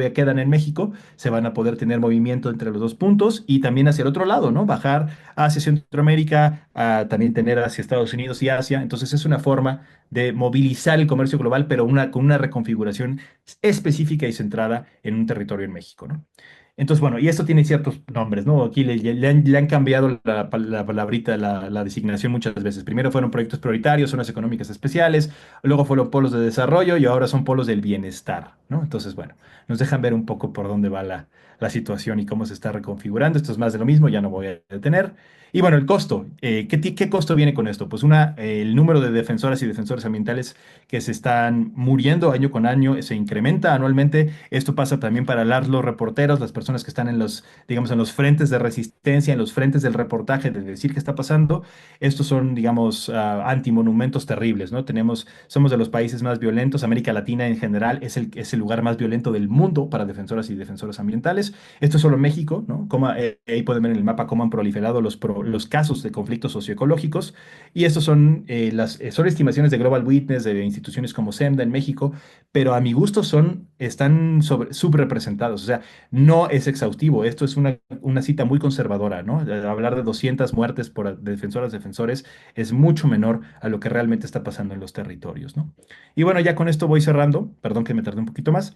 quedan en México, se van a poder tener movimiento entre los dos puntos y también hacia el otro lado, ¿no? Bajar hacia Centroamérica, a también tener hacia Estados Unidos y Asia. Entonces es una forma de movilizar el comercio global, pero con una reconfiguración específica y centrada en un territorio en México, ¿no? Entonces, bueno, y esto tiene ciertos nombres, ¿no? Aquí le han cambiado la palabrita, la designación muchas veces. Primero fueron proyectos prioritarios, zonas económicas especiales, luego fueron polos de desarrollo y ahora son polos del bienestar, ¿no? Entonces, bueno, nos dejan ver un poco por dónde va la situación y cómo se está reconfigurando. Esto es más de lo mismo, ya no voy a detener. Y bueno, el costo. ¿Qué costo viene con esto? Pues el número de defensoras y defensores ambientales que se están muriendo año con año se incrementa anualmente. Esto pasa también para los reporteros, las personas que están digamos, en los frentes de resistencia, en los frentes del reportaje, de decir qué está pasando. Estos son, digamos, antimonumentos terribles, ¿no? Somos de los países más violentos. América Latina en general es el lugar más violento del mundo para defensoras y defensores ambientales. Esto es solo México, ¿no? Ahí pueden ver en el mapa cómo han proliferado los casos de conflictos socioecológicos. Y estos son estimaciones de Global Witness, de instituciones como SEMDA en México, pero a mi gusto están subrepresentados. O sea, no es exhaustivo. Esto es una cita muy conservadora, ¿no? Hablar de 200 muertes por defensoras, defensores es mucho menor a lo que realmente está pasando en los territorios, ¿no? Y bueno, ya con esto voy cerrando. Perdón que me tardé un poquito más.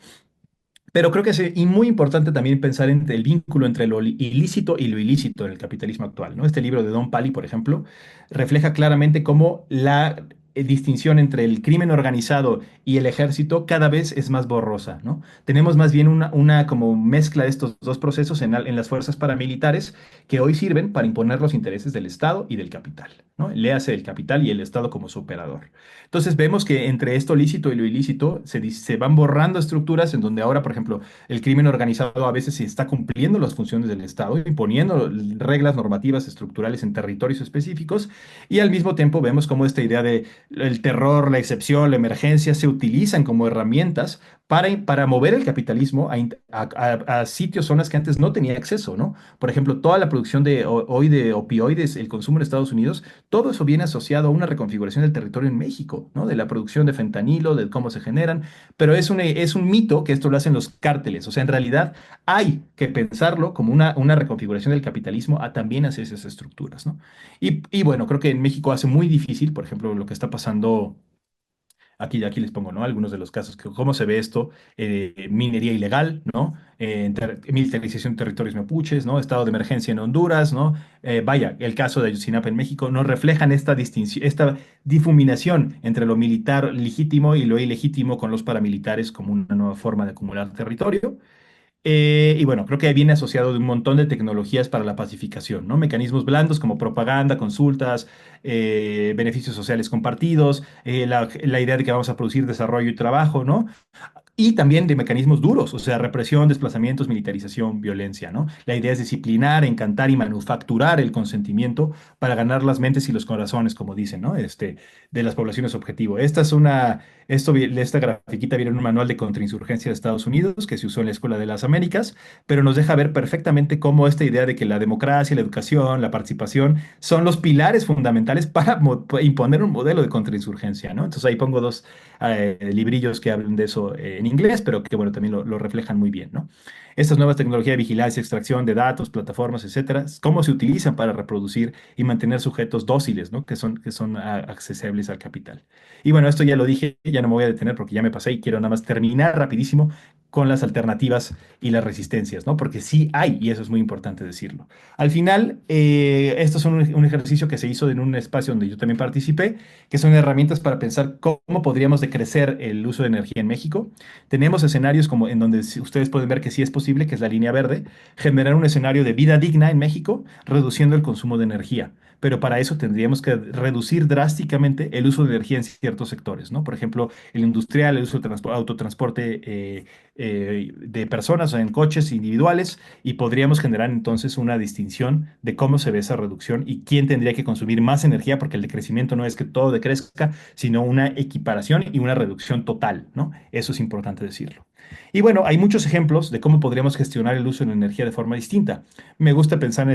Pero creo que y muy importante también pensar en el vínculo entre lo ilícito y lo ilícito en el capitalismo actual, ¿no? Este libro de Don Pali, por ejemplo, refleja claramente cómo la distinción entre el crimen organizado y el ejército cada vez es más borrosa, ¿no? Tenemos más bien una como mezcla de estos dos procesos en las fuerzas paramilitares que hoy sirven para imponer los intereses del Estado y del capital, ¿no? Léase el capital y el Estado como su operador. Entonces vemos que entre esto lícito y lo ilícito se van borrando estructuras en donde ahora, por ejemplo, el crimen organizado a veces se está cumpliendo las funciones del Estado, imponiendo reglas normativas estructurales en territorios específicos, y al mismo tiempo vemos cómo esta idea de el terror, la excepción, la emergencia se utilizan como herramientas para mover el capitalismo a sitios, zonas que antes no tenía acceso, ¿no? Por ejemplo, toda la producción hoy de opioides, el consumo en Estados Unidos, todo eso viene asociado a una reconfiguración del territorio en México, ¿no? De la producción de fentanilo, de cómo se generan, pero es un mito que esto lo hacen los cárteles. O sea, en realidad hay que pensarlo como una reconfiguración del capitalismo a también hacer esas estructuras, ¿no? Y bueno, creo que en México hace muy difícil, por ejemplo, lo que está pasando. Aquí les pongo, ¿no? Algunos de los casos, cómo se ve esto, minería ilegal, ¿no? Militarización de territorios mapuches, ¿no? Estado de emergencia en Honduras, ¿no? Vaya, el caso de Ayotzinapa en México, no reflejan esta distinción, esta difuminación entre lo militar legítimo y lo ilegítimo con los paramilitares como una nueva forma de acumular territorio. Y bueno, creo que viene asociado de un montón de tecnologías para la pacificación, ¿no? Mecanismos blandos como propaganda, consultas, beneficios sociales compartidos, la idea de que vamos a producir desarrollo y trabajo, ¿no? y también de mecanismos duros, o sea, represión, desplazamientos, militarización, violencia, ¿no? La idea es disciplinar, encantar y manufacturar el consentimiento para ganar las mentes y los corazones, como dicen, ¿no? De las poblaciones objetivo. Esta grafiquita viene en un manual de contrainsurgencia de Estados Unidos que se usó en la Escuela de las Américas, pero nos deja ver perfectamente cómo esta idea de que la democracia, la educación, la participación son los pilares fundamentales para imponer un modelo de contrainsurgencia, ¿no? Entonces ahí pongo dos librillos que hablan de eso en inglés, pero que bueno, también lo reflejan muy bien, ¿no? Estas nuevas tecnologías de vigilancia, extracción de datos, plataformas, etcétera, cómo se utilizan para reproducir y mantener sujetos dóciles, ¿no? Que son accesibles al capital. Y bueno, esto ya lo dije, ya no me voy a detener porque ya me pasé y quiero nada más terminar rapidísimo con las alternativas y las resistencias, ¿no? Porque sí hay, y eso es muy importante decirlo. Al final, esto es un ejercicio que se hizo en un espacio donde yo también participé, que son herramientas para pensar cómo podríamos decrecer el uso de energía en México. Tenemos escenarios como en donde ustedes pueden ver que sí es posible, que es la línea verde, generar un escenario de vida digna en México, reduciendo el consumo de energía. Pero para eso tendríamos que reducir drásticamente el uso de energía en ciertos sectores, ¿no? Por ejemplo, el industrial, el uso del autotransporte de personas en coches individuales, y podríamos generar entonces una distinción de cómo se ve esa reducción y quién tendría que consumir más energía, porque el decrecimiento no es que todo decrezca, sino una equiparación y una reducción total, ¿no? Eso es importante decirlo. Y bueno, hay muchos ejemplos de cómo podríamos gestionar el uso de la energía de forma distinta. Me gusta pensar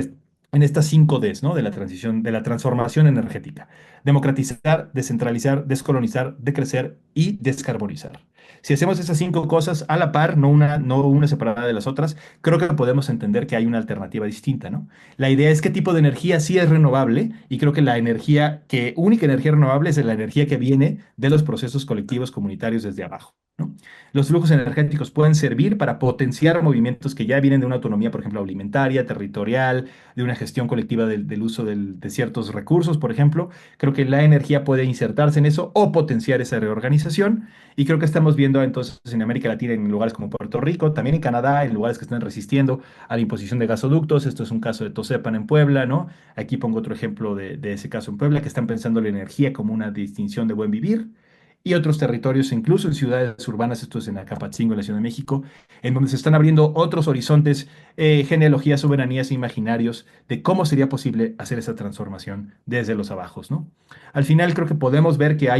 en estas 5 Ds, ¿no? De la transición, de la transformación energética. Democratizar, descentralizar, descolonizar, decrecer y descarbonizar. Si hacemos esas 5 cosas a la par, no una separada de las otras, creo que podemos entender que hay una alternativa distinta, ¿no? La idea es qué tipo de energía sí es renovable, y creo que única energía renovable es la energía que viene de los procesos colectivos comunitarios desde abajo, ¿no? Los flujos energéticos pueden servir para potenciar movimientos que ya vienen de una autonomía, por ejemplo, alimentaria, territorial, de una gestión colectiva del uso de ciertos recursos, por ejemplo. Creo que la energía puede insertarse en eso o potenciar esa reorganización. Y creo que estamos viendo entonces en América Latina, en lugares como Puerto Rico, también en Canadá, en lugares que están resistiendo a la imposición de gasoductos. Esto es un caso de Tosepan en Puebla, ¿no? Aquí pongo otro ejemplo de ese caso en Puebla, que están pensando la energía como una distinción de buen vivir. Y otros territorios, incluso en ciudades urbanas, esto es en Acapatzingo, en la Ciudad de México, en donde se están abriendo otros horizontes, genealogías, soberanías e imaginarios de cómo sería posible hacer esa transformación desde los abajos, ¿no? Al final creo que podemos ver que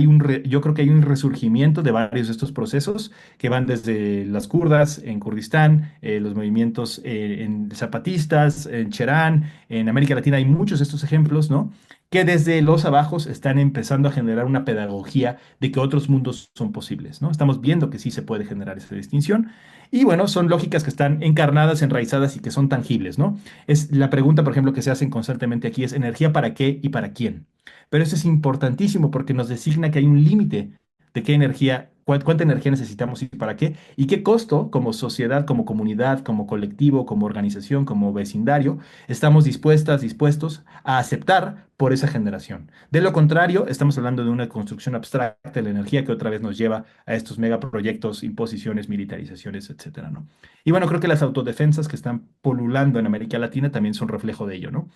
yo creo que hay un resurgimiento de varios de estos procesos que van desde las kurdas en Kurdistán, los movimientos en zapatistas, en Cherán, en América Latina hay muchos de estos ejemplos, ¿no? Que desde los abajos están empezando a generar una pedagogía de que otros mundos son posibles, ¿no? Estamos viendo que sí se puede generar esa distinción. Y bueno, son lógicas que están encarnadas, enraizadas y que son tangibles, ¿no? Es la pregunta, por ejemplo, que se hacen constantemente aquí es ¿energía para qué y para quién? Pero eso es importantísimo porque nos designa que hay un límite de qué energía, cuánta energía necesitamos y para qué, y qué costo como sociedad, como comunidad, como colectivo, como organización, como vecindario, estamos dispuestos a aceptar por esa generación. De lo contrario, estamos hablando de una construcción abstracta de la energía que otra vez nos lleva a estos megaproyectos, imposiciones, militarizaciones, etcétera, ¿no? Y bueno, creo que las autodefensas que están polulando en América Latina también son reflejo de ello, ¿no?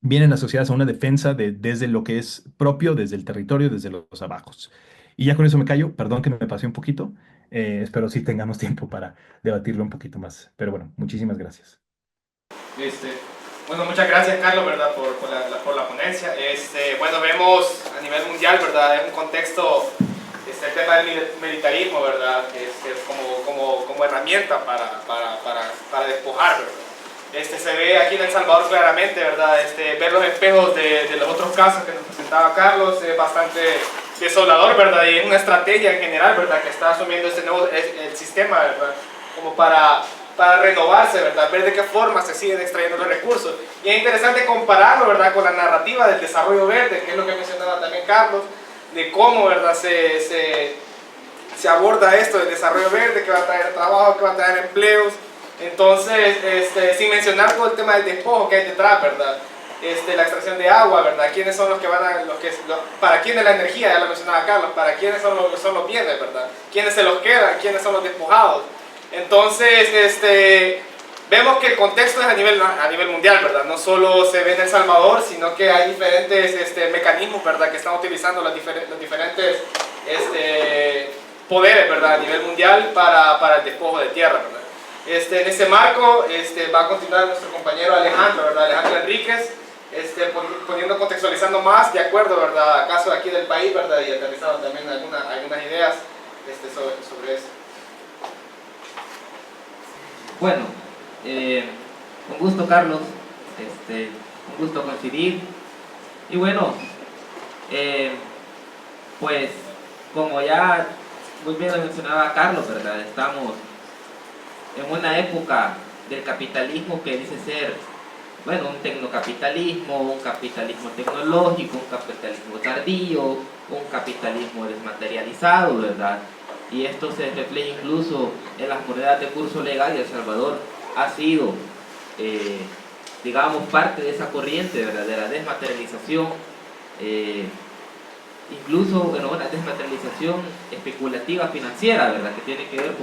Vienen asociadas a una defensa desde lo que es propio, desde el territorio, desde los abajos. Y ya con eso me callo, perdón que me pasé un poquito, espero sí tengamos tiempo para debatirlo un poquito más, pero bueno, muchísimas gracias. Este, bueno, muchas gracias, Carlos, ¿verdad? Por la ponencia. Bueno, vemos a nivel mundial, ¿verdad? En un contexto, el tema del militarismo, ¿verdad? Como herramienta para despojar, ¿verdad? Se ve aquí en El Salvador claramente, ¿verdad? Ver los espejos de los otros casos que nos presentaba Carlos es bastante desolador, ¿verdad? Y es una estrategia en general, ¿verdad? Que está asumiendo el sistema, ¿verdad? Como para renovarse, ¿verdad? Ver de qué forma se siguen extrayendo los recursos. Y es interesante compararlo, ¿verdad? Con la narrativa del desarrollo verde, que es lo que mencionaba también Carlos, de cómo, ¿verdad? Se aborda esto del desarrollo verde, que va a traer trabajo, que va a traer empleos. Entonces, sin mencionar todo el tema del despojo que hay detrás, ¿verdad? La extracción de agua, ¿verdad? ¿Quiénes son los que van a, para quiénes la energía? Ya lo mencionaba Carlos, para quiénes son los bienes, ¿verdad? ¿Quiénes se los quedan? ¿Quiénes son los despojados? Entonces, vemos que el contexto es a nivel mundial, ¿verdad? No solo se ve en El Salvador, sino que hay diferentes mecanismos, ¿verdad? Que están utilizando los diferentes poderes, ¿verdad? A nivel mundial para el despojo de tierra, ¿verdad? En este marco va a continuar nuestro compañero Alejandro, ¿verdad? Alejandro Enríquez, contextualizando más de acuerdo, ¿verdad? A caso de aquí del país, ¿verdad? Y aterrizando también algunas ideas sobre eso. Bueno, un gusto, Carlos, un gusto coincidir. Y bueno, pues como ya muy bien lo mencionaba Carlos, ¿verdad? Estamos en una época del capitalismo que dice ser, bueno, un tecnocapitalismo, un capitalismo tecnológico, un capitalismo tardío, un capitalismo desmaterializado, ¿verdad? Y esto se refleja incluso en las monedas de curso legal, y El Salvador ha sido, digamos, parte de esa corriente, ¿verdad? De la desmaterialización, incluso, bueno, una desmaterialización especulativa financiera, ¿verdad? Que tiene que ver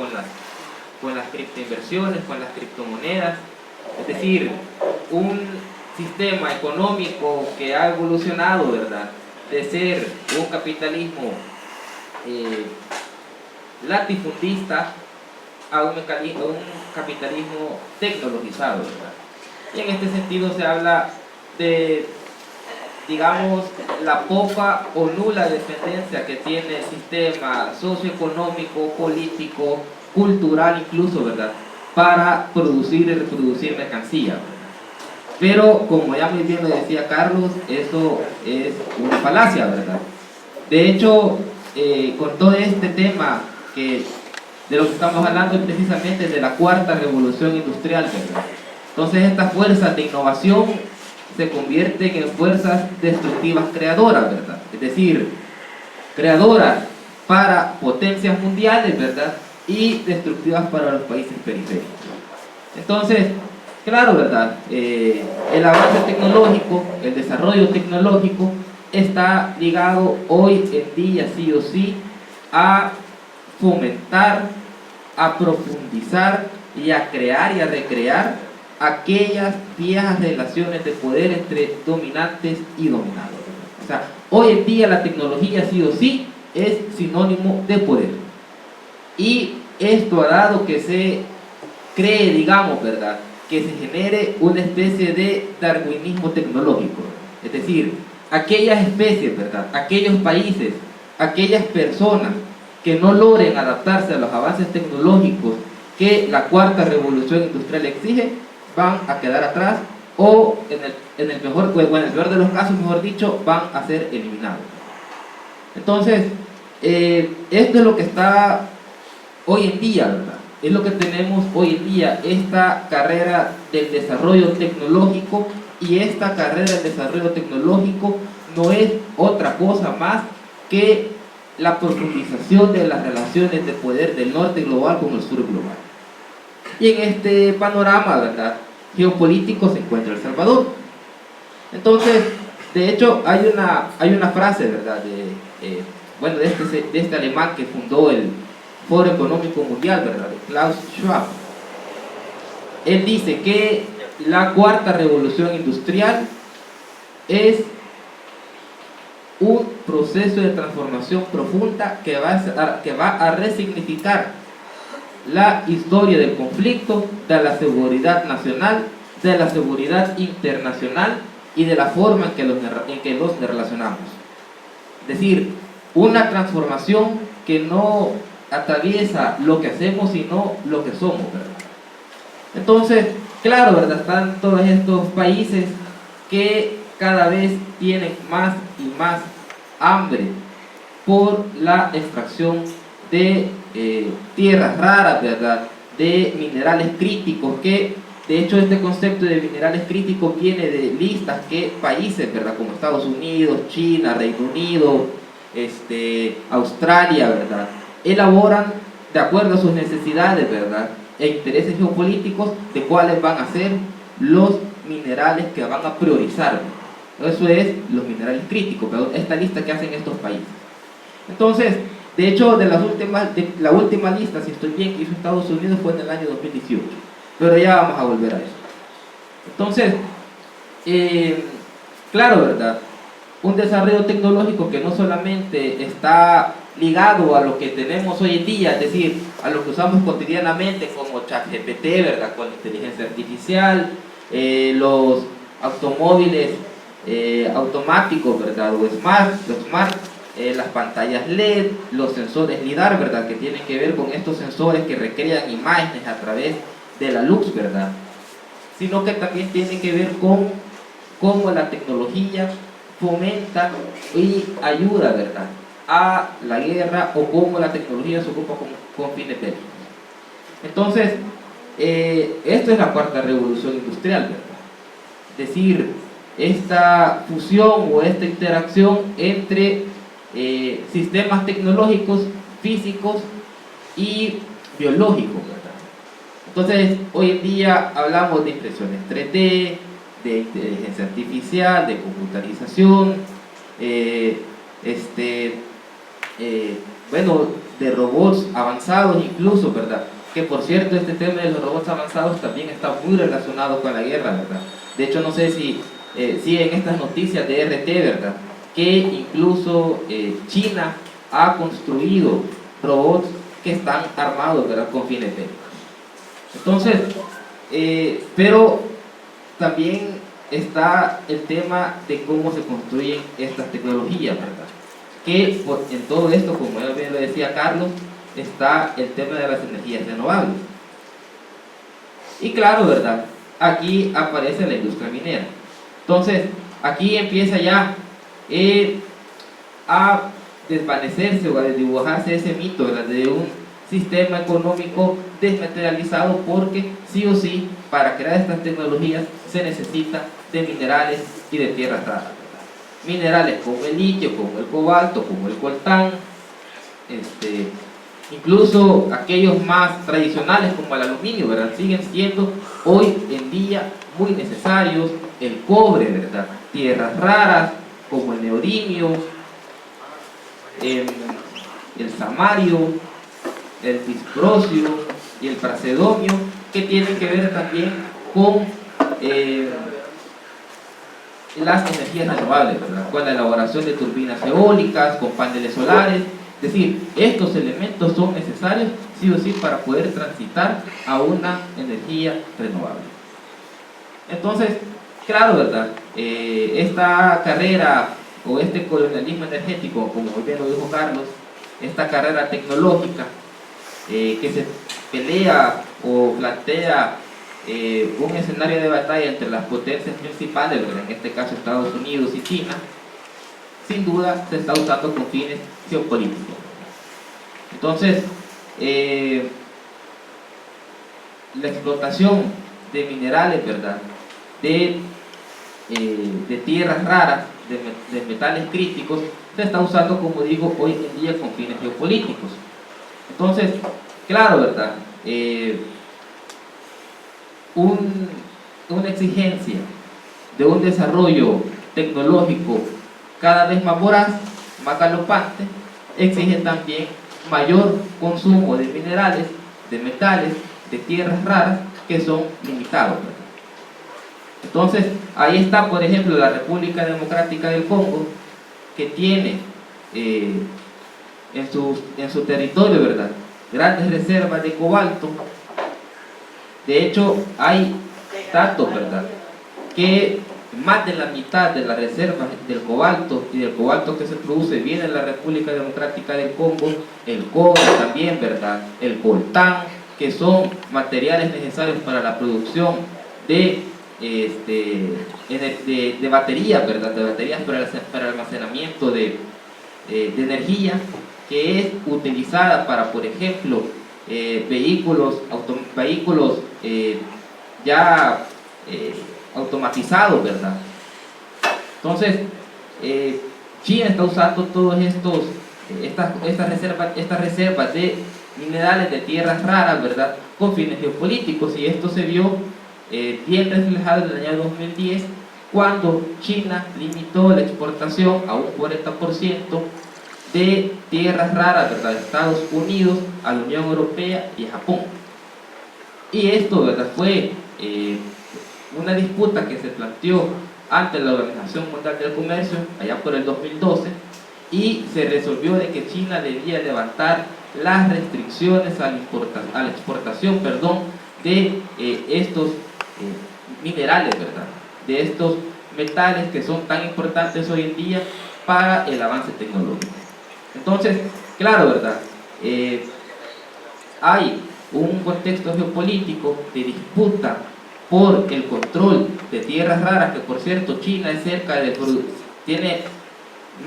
con las criptoinversiones, con las criptomonedas, es decir, un sistema económico que ha evolucionado, ¿verdad? De ser un capitalismo latifundista a un capitalismo tecnologizado, ¿verdad? Y en este sentido se habla de, digamos, la poca o nula dependencia que tiene el sistema socioeconómico, político, cultural incluso, ¿verdad?, para producir y reproducir mercancía, ¿verdad? Pero, como ya muy bien lo decía Carlos, eso es una falacia, ¿verdad? De hecho, con todo este tema de lo que estamos hablando es precisamente de la cuarta revolución industrial, ¿verdad? Entonces estas fuerzas de innovación se convierten en fuerzas destructivas creadoras, ¿verdad? Es decir, creadoras para potencias mundiales, ¿verdad? Y destructivas para los países periféricos. Entonces, claro, ¿verdad? El avance tecnológico, el desarrollo tecnológico está ligado hoy en día sí o sí a fomentar, a profundizar y a crear y a recrear aquellas viejas relaciones de poder entre dominantes y dominados. O sea, hoy en día la tecnología sí o sí es sinónimo de poder. Y esto ha dado que se cree, digamos, ¿verdad?, que se genere una especie de darwinismo tecnológico. Es decir, aquellas especies, ¿verdad?, aquellos países, aquellas personas que no logren adaptarse a los avances tecnológicos que la cuarta revolución industrial exige, van a quedar atrás o en el peor de los casos, mejor dicho, van a ser eliminados. Entonces, esto es lo que está hoy en día, ¿verdad? Es lo que tenemos hoy en día, esta carrera del desarrollo tecnológico, y esta carrera del desarrollo tecnológico no es otra cosa más que la profundización de las relaciones de poder del norte global con el sur global. Y en este panorama, ¿verdad?, geopolítico se encuentra El Salvador. Entonces, de hecho, hay una frase, ¿verdad?, de este alemán que fundó el Foro Económico Mundial, ¿verdad?, de Klaus Schwab. Él dice que la cuarta revolución industrial es un proceso de transformación profunda que va a resignificar la historia del conflicto, de la seguridad nacional, de la seguridad internacional y de la forma en que nos relacionamos. Es decir, una transformación que no atraviesa lo que hacemos, sino lo que somos, ¿verdad? Entonces, claro, ¿verdad?, están todos estos países que cada vez tienen más y más hambre por la extracción de tierras raras, ¿verdad?, de minerales críticos, que de hecho este concepto de minerales críticos viene de listas que países, ¿verdad?, como Estados Unidos, China, Reino Unido, Australia, ¿verdad?, elaboran de acuerdo a sus necesidades, ¿verdad?, e intereses geopolíticos, de cuáles van a ser los minerales que van a priorizar. Eso es los minerales críticos, pero esta lista que hacen estos países. Entonces, de hecho, la última lista, si estoy bien, que hizo Estados Unidos fue en el año 2018, pero ya vamos a volver a eso. Entonces, claro, ¿verdad?, un desarrollo tecnológico que no solamente está ligado a lo que tenemos hoy en día, es decir, a lo que usamos cotidianamente como ChatGPT, ¿verdad? Con la inteligencia artificial, los automóviles automáticos, ¿verdad? O smart, los smart, las pantallas LED, los sensores LIDAR, ¿verdad? Que tienen que ver con estos sensores que recrean imágenes a través de la luz, ¿verdad? Sino que también tiene que ver con cómo la tecnología fomenta y ayuda, ¿verdad?, a la guerra, o cómo la tecnología se ocupa con fines bélicos. Entonces, esto es la cuarta revolución industrial, ¿verdad? Es decir, esta fusión o esta interacción entre sistemas tecnológicos, físicos y biológicos, ¿verdad? Entonces, hoy en día hablamos de impresiones 3D, de inteligencia artificial, de computarización, bueno, de robots avanzados incluso, ¿verdad? Que por cierto, este tema de los robots avanzados también está muy relacionado con la guerra, ¿verdad? De hecho, no sé si en estas noticias de RT, ¿verdad?, que incluso China ha construido robots que están armados, ¿verdad?, con fines bélicos. Entonces, pero también está el tema de cómo se construyen estas tecnologías, ¿verdad? Que en todo esto, como ya bien lo decía Carlos, está el tema de las energías renovables. Y claro, ¿verdad?, aquí aparece la industria minera. Entonces, aquí empieza ya a desvanecerse o a desdibujarse ese mito, ¿verdad?, de un sistema económico desmaterializado, porque sí o sí, para crear estas tecnologías se necesita de minerales y de tierras raras, ¿verdad? Minerales como el litio, como el cobalto, como el coltán, incluso aquellos más tradicionales como el aluminio, ¿verdad?, siguen siendo hoy en día muy necesarios. El cobre, ¿verdad?, tierras raras como el neodimio, el samario, el disprosio y el prasedomio, que tienen que ver también con las energías renovables, ¿verdad?, con la elaboración de turbinas eólicas, con paneles solares. Es decir, estos elementos son necesarios sí o sí para poder transitar a una energía renovable. Entonces, claro, ¿verdad?, esta carrera o este colonialismo energético, como muy bien lo dijo Carlos, esta carrera tecnológica que se pelea o plantea un escenario de batalla entre las potencias principales, ¿verdad?, en este caso Estados Unidos y China, sin duda se está usando con fines geopolíticos. Entonces, la explotación de minerales, ¿verdad?, de tierras raras, de metales críticos, se está usando, como digo, hoy en día con fines geopolíticos. Entonces, claro, ¿verdad?, una exigencia de un desarrollo tecnológico cada vez más voraz, más galopante, exige también mayor consumo de minerales, de metales, de tierras raras, que son limitados, ¿verdad? Entonces, ahí está, por ejemplo, la República Democrática del Congo, que tiene en su territorio, ¿verdad?, grandes reservas de cobalto. De hecho, hay datos, ¿verdad?, que más de la mitad de las reservas del cobalto y del cobalto que se produce viene en la República Democrática del Congo, el cobre también, ¿verdad?, el coltán, que son materiales necesarios para la producción de baterías, ¿verdad?, de baterías para almacenamiento de energía, que es utilizada para, por ejemplo, vehículos ya automatizados, ¿verdad? Entonces, China está usando todos estas reservas de minerales, de tierras raras, ¿verdad?, con fines geopolíticos, y esto se vio bien reflejado en el año 2010, cuando China limitó la exportación a un 40% de tierras raras, ¿verdad?, de Estados Unidos a la Unión Europea y a Japón. Y esto, ¿verdad?, fue una disputa que se planteó ante la Organización Mundial del Comercio, allá por el 2012, y se resolvió de que China debía levantar las restricciones a la exportación, de estos minerales, ¿verdad? De estos metales que son tan importantes hoy en día para el avance tecnológico. Entonces, claro, ¿verdad? Hay un contexto geopolítico de disputa por el control de tierras raras, que por cierto China es tiene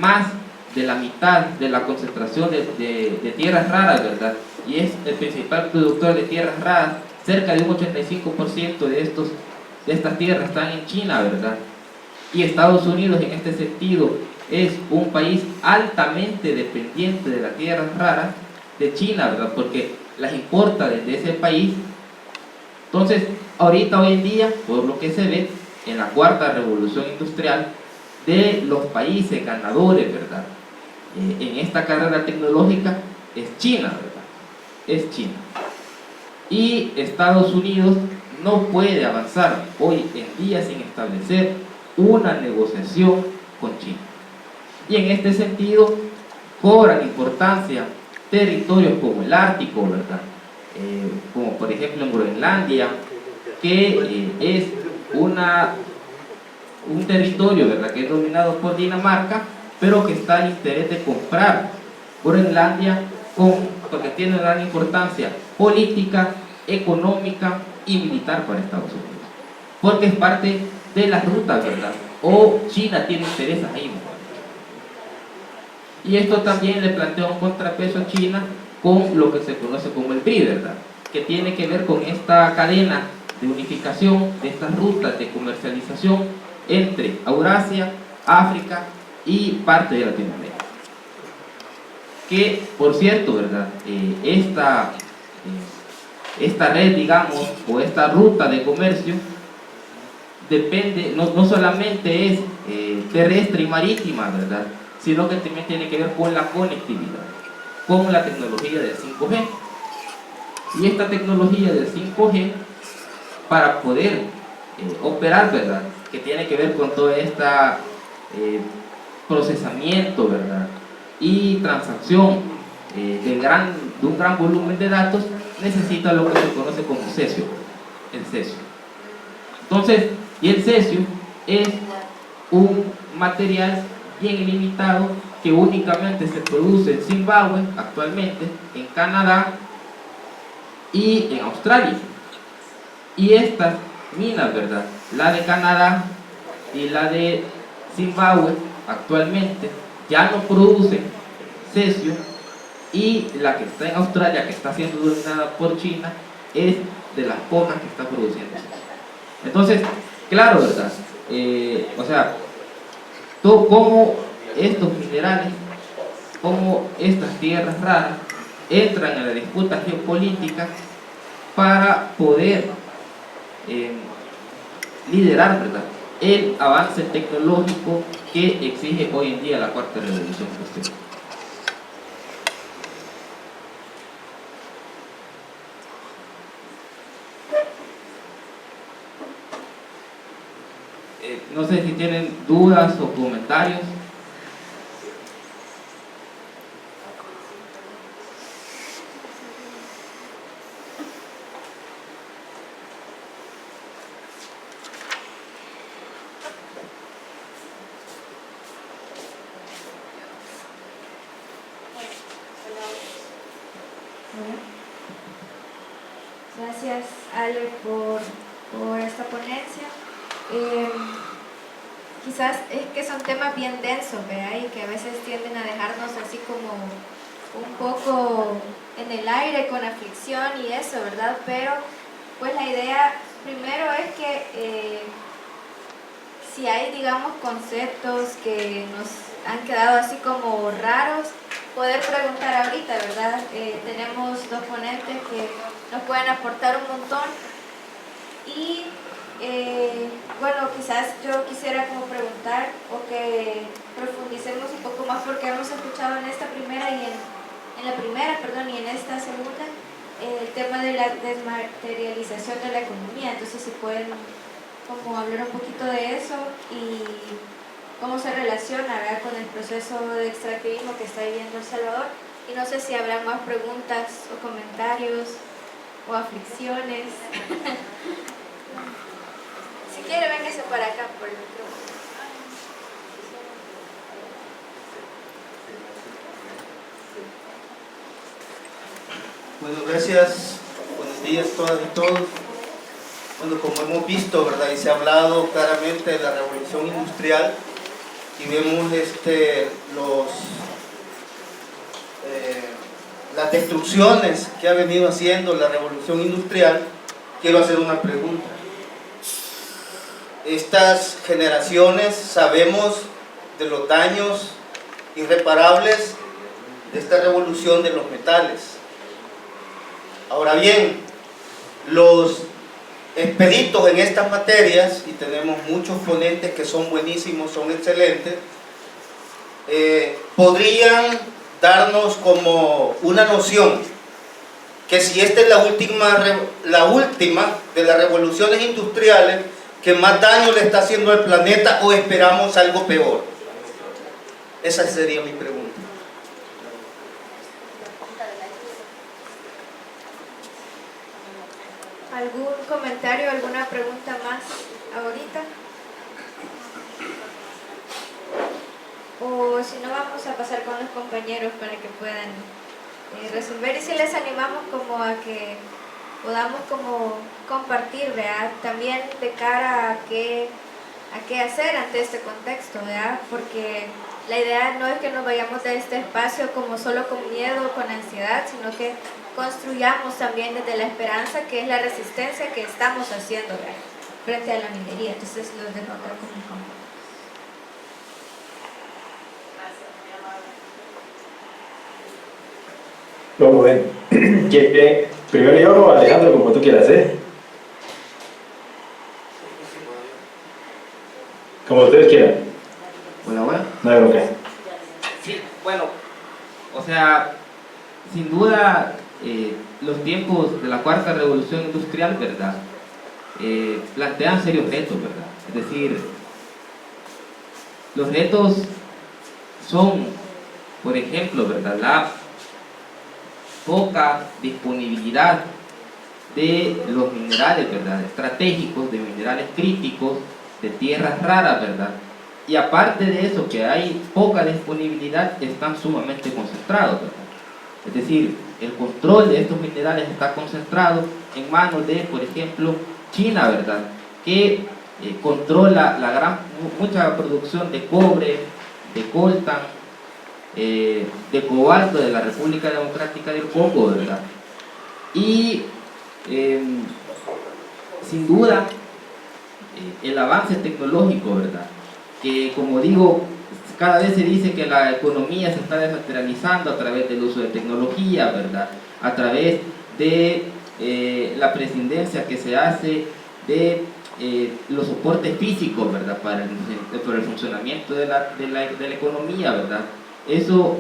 más de la mitad de la concentración de tierras raras, ¿verdad? Y es el principal productor de tierras raras. Cerca de un 85% de estas tierras están en China, ¿verdad? Y Estados Unidos en este sentido es un país altamente dependiente de las tierras raras de China, ¿verdad? Porque las importa desde ese país. Entonces, ahorita, hoy en día, por lo que se ve en la cuarta revolución industrial, de los países ganadores, ¿verdad? En esta carrera tecnológica es China, ¿verdad? Es China. Y Estados Unidos no puede avanzar hoy en día sin establecer una negociación con China. Y en este sentido cobran importancia territorios como el Ártico, ¿verdad? Como por ejemplo en Groenlandia, que es un territorio, ¿verdad?, que es dominado por Dinamarca, pero que está al interés de comprar Groenlandia porque tiene gran importancia política, económica y militar para Estados Unidos, porque es parte de las rutas, ¿verdad? O China tiene intereses ahí, ¿verdad? Y esto también le plantea un contrapeso a China con lo que se conoce como el BRI, ¿verdad?, que tiene que ver con esta cadena de unificación de estas rutas de comercialización entre Eurasia, África y parte de Latinoamérica. Que, por cierto, ¿verdad?, esta red, digamos, o esta ruta de comercio depende, no solamente es terrestre y marítima, ¿verdad?, sino que también tiene que ver con la conectividad, con la tecnología del 5G. Y esta tecnología del 5G, para poder operar, ¿verdad?, que tiene que ver con todo este procesamiento, ¿verdad?, y transacción de un gran volumen de datos, necesita lo que se conoce como cesio, el cesio. Entonces, y el cesio es un material bien limitado que únicamente se produce en Zimbabue actualmente, en Canadá y en Australia. Y estas minas, ¿verdad?, la de Canadá y la de Zimbabue actualmente ya no producen cesio, y la que está en Australia, que está siendo dominada por China, es de las pocas que está produciendo cesio. Entonces, claro, ¿verdad?, o sea, cómo estos minerales, cómo estas tierras raras entran en la disputa geopolítica para poder liderar, ¿verdad?, el avance tecnológico que exige hoy en día la cuarta revolución industrial. No sé si tienen dudas o comentarios. Gracias, Ale, por esta ponencia. Quizás es que son temas bien densos, ¿verdad?, y que a veces tienden a dejarnos así como un poco en el aire con aflicción y eso, ¿verdad? Pero pues la idea primero es que si hay, digamos, conceptos que nos han quedado así como raros, poder preguntar ahorita, ¿verdad? Tenemos dos ponentes que nos pueden aportar un montón y bueno, quizás yo quisiera como preguntar o que profundicemos un poco más, porque hemos escuchado en esta primera y en esta segunda el tema de la desmaterialización de la economía. Entonces, si pueden como hablar un poquito de eso y cómo se relaciona, ¿verdad?, con el proceso de extractivismo que está viviendo El Salvador. Y no sé si habrá más preguntas o comentarios o aflicciones. Si quiere, véngase para acá por el micrófono. Bueno, gracias. Buenos días a todas y todos. Bueno, como hemos visto, ¿verdad? Y se ha hablado claramente de la revolución industrial y vemos las destrucciones que ha venido haciendo la revolución industrial. Quiero hacer una pregunta. Estas generaciones sabemos de los daños irreparables de esta revolución de los metales. Ahora bien, los expeditos en estas materias, y tenemos muchos ponentes que son buenísimos, son excelentes, podrían darnos como una noción que si esta es la última de las revoluciones industriales que más daño le está haciendo al planeta, o esperamos algo peor. Esa sería mi pregunta. ¿Algún comentario, alguna pregunta más ahorita? O si no, vamos a pasar con los compañeros para que puedan resolver. Y si les animamos como a que podamos como compartir, ¿verdad?, también de cara a qué hacer ante este contexto, ¿verdad? Porque la idea no es que nos vayamos de este espacio como solo con miedo o con ansiedad, sino que construyamos también desde la esperanza, que es la resistencia que estamos haciendo, ¿verdad?, frente a la minería. Entonces los dejo acá con mi compañero. Luego ven. Primero yo o Alejandro, como tú quieras, ¿eh? Como ustedes quieran. Bueno, bueno. No hay bronca. Sí, bueno, o sea, sin duda los tiempos de la cuarta revolución industrial, ¿verdad?, plantean serios retos, ¿verdad? Es decir, los retos son, por ejemplo, ¿verdad?, la poca disponibilidad de los minerales, ¿verdad?, estratégicos, de minerales críticos, de tierras raras, ¿verdad? Y aparte de eso, que hay poca disponibilidad, están sumamente concentrados, ¿verdad? Es decir, el control de estos minerales está concentrado en manos de, por ejemplo, China, ¿verdad?, que controla mucha producción de cobre, de coltan, de cobalto de la República Democrática del Congo, ¿verdad? Y sin duda el avance tecnológico, ¿verdad?, que, como digo, cada vez se dice que la economía se está desmaterializando a través del uso de tecnología, ¿verdad?, a través de la prescindencia que se hace de los soportes físicos, ¿verdad?, para el funcionamiento de la economía, ¿verdad? Eso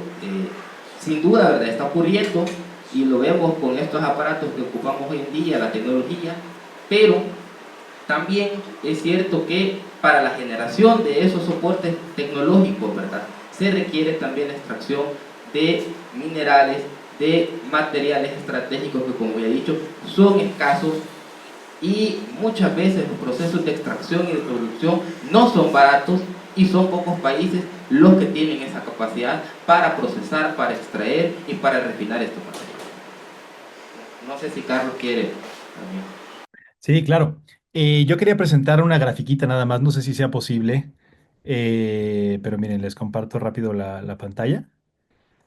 sin duda, ¿verdad?, está ocurriendo, y lo vemos con estos aparatos que ocupamos hoy en día, la tecnología, pero también es cierto que para la generación de esos soportes tecnológicos, ¿verdad?, se requiere también la extracción de minerales, de materiales estratégicos que, como ya he dicho, son escasos, y muchas veces los procesos de extracción y de producción no son baratos, y son pocos países los que tienen esa capacidad para procesar, para extraer y para refinar estos materiales. No sé si Carlos quiere también. Sí, claro. Yo quería presentar una grafiquita nada más, no sé si sea posible, pero miren, les comparto rápido la pantalla.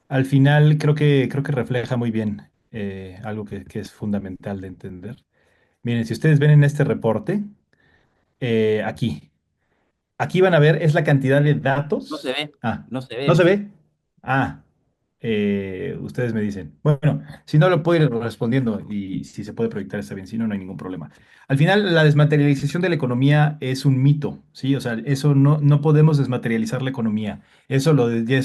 Al final creo que refleja muy bien algo que es fundamental de entender. Miren, si ustedes ven en este reporte, aquí van a ver, es la cantidad de No se datos. ve, Ah, no se ¿no ve. se ve? Ah. Ustedes me dicen. Bueno, si no lo puedo ir respondiendo y si se puede proyectar está bien, si no, no hay ningún problema. Al final, la desmaterialización de la economía es un mito, ¿sí? O sea, eso no podemos desmaterializar la economía. Eso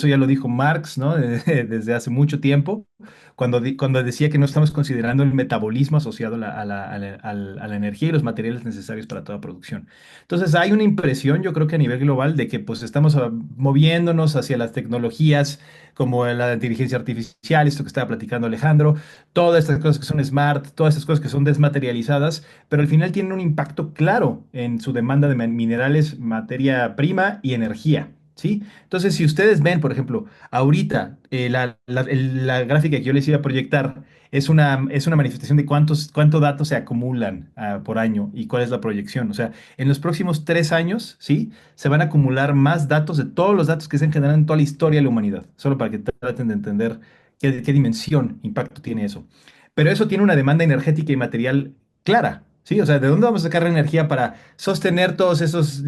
ya lo dijo Marx, ¿no? Desde hace mucho tiempo, cuando decía que no estamos considerando el metabolismo asociado a la energía y los materiales necesarios para toda producción. Entonces, hay una impresión, yo creo que a nivel global, de que pues estamos moviéndonos hacia las tecnologías como la inteligencia artificial, esto que estaba platicando Alejandro, todas estas cosas que son smart, todas estas cosas que son desmaterializadas, pero al final tienen un impacto claro en su demanda de minerales, materia prima y energía. ¿Sí? Entonces, si ustedes ven, por ejemplo, ahorita la gráfica que yo les iba a proyectar es una manifestación de cuántos datos se acumulan por año y cuál es la proyección. O sea, en los próximos 3 años, ¿sí? Se van a acumular más datos de todos los datos que se han generado en toda la historia de la humanidad, solo para que traten de entender qué dimensión, impacto tiene eso. Pero eso tiene una demanda energética y material clara, ¿sí? O sea, ¿de dónde vamos a sacar la energía para sostener todos esos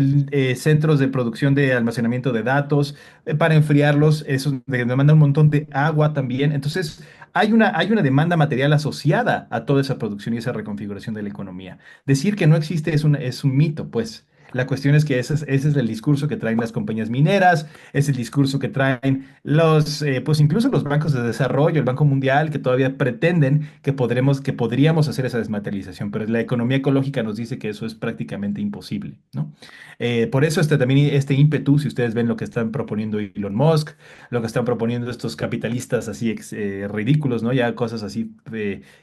centros de producción de almacenamiento de datos, para enfriarlos? Eso demanda un montón de agua también. Entonces, hay una demanda material asociada a toda esa producción y esa reconfiguración de la economía. Decir que no existe es un mito, pues. La cuestión es que ese es el discurso que traen las compañías mineras, es el discurso que traen pues incluso los bancos de desarrollo, el Banco Mundial, que todavía pretenden que podríamos hacer esa desmaterialización, pero la economía ecológica nos dice que eso es prácticamente imposible, ¿no? Por eso también este ímpetu, si ustedes ven lo que están proponiendo Elon Musk, lo que están proponiendo estos capitalistas así ridículos, ¿no? Ya cosas así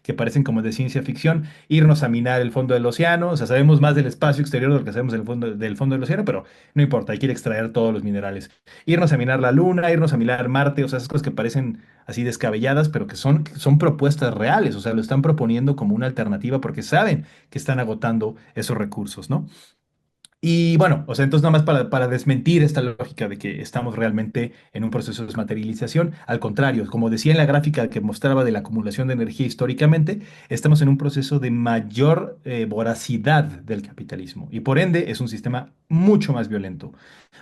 que parecen como de ciencia ficción, irnos a minar el fondo del océano, o sea, sabemos más del espacio exterior de lo que sabemos del fondo del océano, pero no importa, hay que ir a extraer todos los minerales. Irnos a minar la Luna, irnos a minar Marte, o sea, esas cosas que parecen así descabelladas, pero que son propuestas reales, o sea, lo están proponiendo como una alternativa porque saben que están agotando esos recursos, ¿no? Y bueno, o sea, entonces nada más para desmentir esta lógica de que estamos realmente en un proceso de desmaterialización, al contrario, como decía en la gráfica que mostraba de la acumulación de energía históricamente, estamos en un proceso de mayor voracidad del capitalismo y por ende es un sistema mucho más violento.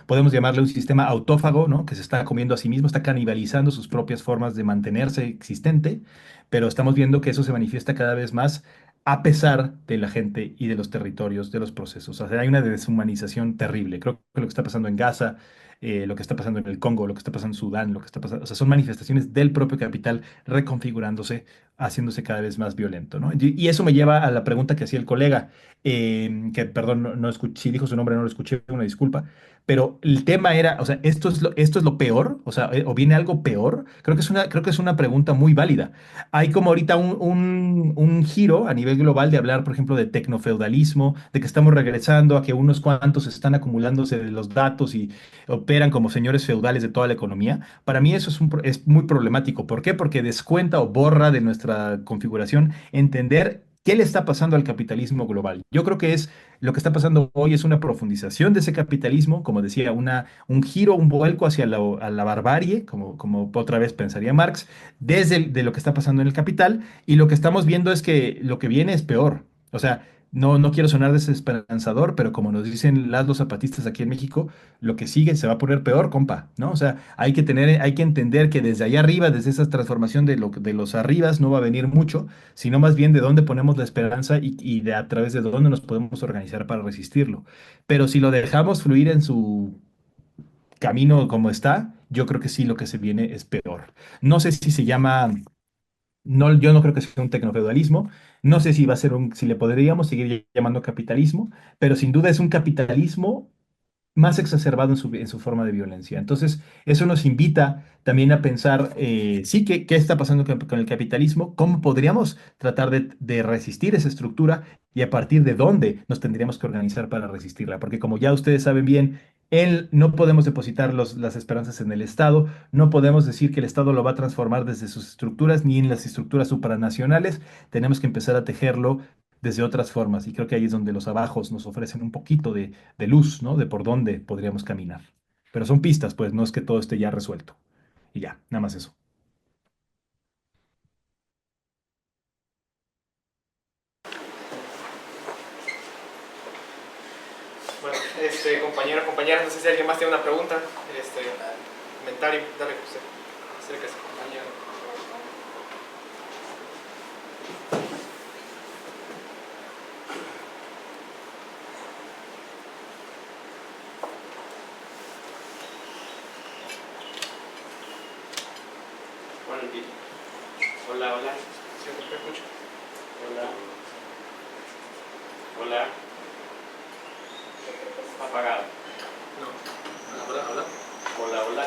Podemos llamarle un sistema autófago, ¿no? Que se está comiendo a sí mismo, está canibalizando sus propias formas de mantenerse existente, pero estamos viendo que eso se manifiesta cada vez más a pesar de la gente y de los territorios, de los procesos. O sea, hay una deshumanización terrible. Creo que lo que está pasando en Gaza, lo que está pasando en el Congo, lo que está pasando en Sudán, lo que está pasando, o sea, son manifestaciones del propio capital reconfigurándose, haciéndose cada vez más violento, ¿no? Y eso me lleva a la pregunta que hacía el colega, que, perdón, no escuché, si dijo su nombre, no lo escuché, una disculpa, pero el tema era, o sea, ¿esto es lo peor? O sea, ¿o viene algo peor? Creo que es una pregunta muy válida. Hay como ahorita un giro a nivel global de hablar, por ejemplo, de tecnofeudalismo, de que estamos regresando a que unos cuantos están acumulándose de los datos y operan como señores feudales de toda la economía. Para mí eso es muy problemático. ¿Por qué? Porque descuenta o borra de nuestra configuración entender qué le está pasando al capitalismo global. Yo creo que lo que está pasando hoy es una profundización de ese capitalismo, como decía, un giro, un vuelco hacia a la barbarie, como otra vez pensaría Marx, de lo que está pasando en el capital, y lo que estamos viendo es que lo que viene es peor. O sea, no quiero sonar desesperanzador, pero como nos dicen los zapatistas aquí en México, lo que sigue se va a poner peor, compa, ¿no? O sea, hay que entender que desde allá arriba, desde esa transformación de los arribas, no va a venir mucho, sino más bien de dónde ponemos la esperanza y a través de dónde nos podemos organizar para resistirlo. Pero si lo dejamos fluir en su camino como está, yo creo que sí, lo que se viene es peor. No sé si se llama, no, yo no creo que sea un tecnofeudalismo, no sé si le podríamos seguir llamando capitalismo, pero sin duda es un capitalismo más exacerbado en su forma de violencia. Entonces, eso nos invita también a pensar, sí, qué está pasando con el capitalismo, cómo podríamos tratar de resistir esa estructura y a partir de dónde nos tendríamos que organizar para resistirla. Porque como ya ustedes saben bien, no podemos depositar las esperanzas en el Estado, no podemos decir que el Estado lo va a transformar desde sus estructuras ni en las estructuras supranacionales, tenemos que empezar a tejerlo desde otras formas. Y creo que ahí es donde los abajos nos ofrecen un poquito de luz, ¿no? De por dónde podríamos caminar. Pero son pistas, pues, no es que todo esté ya resuelto. Y ya, nada más eso. Bueno, compañeros, compañeras, no sé si alguien más tiene una pregunta, comentario, dale, José. Acérquese, compañero. Buenos días. Hola, hola. ¿Sí me escucha? Hola. Hola. Apagado. No. Hola, hola. Hola, hola.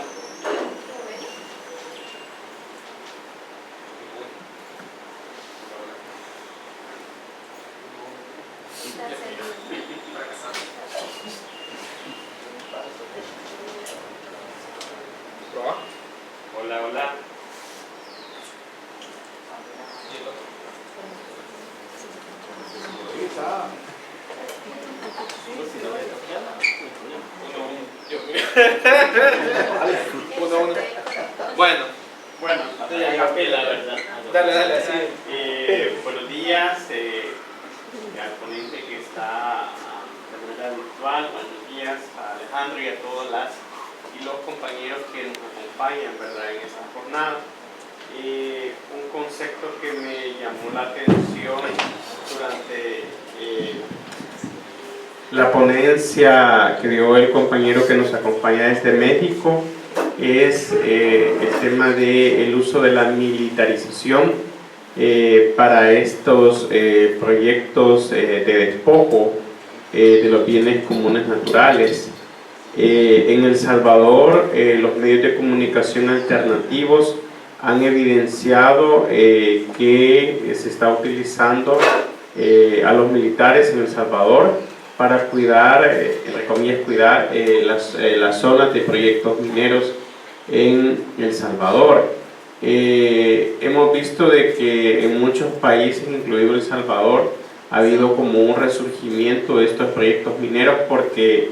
Hola, hola. Uno. Bueno, Bueno, capela, ¿verdad? dale, sí. Buenos días al ponente que está de manera virtual, buenos días a Alejandro y a todas las y los compañeros que nos acompañan, ¿verdad?, en esta jornada. Un concepto que me llamó la atención durante la ponencia que dio el compañero que nos acompaña desde México es el tema del uso de la militarización para estos proyectos de despojo de los bienes comunes naturales. En El Salvador, los medios de comunicación alternativos han evidenciado que se está utilizando a los militares en El Salvador para cuidar, entre comillas, cuidar las zonas de proyectos mineros en El Salvador. Hemos visto de que en muchos países, incluido El Salvador, ha habido como un resurgimiento de estos proyectos mineros porque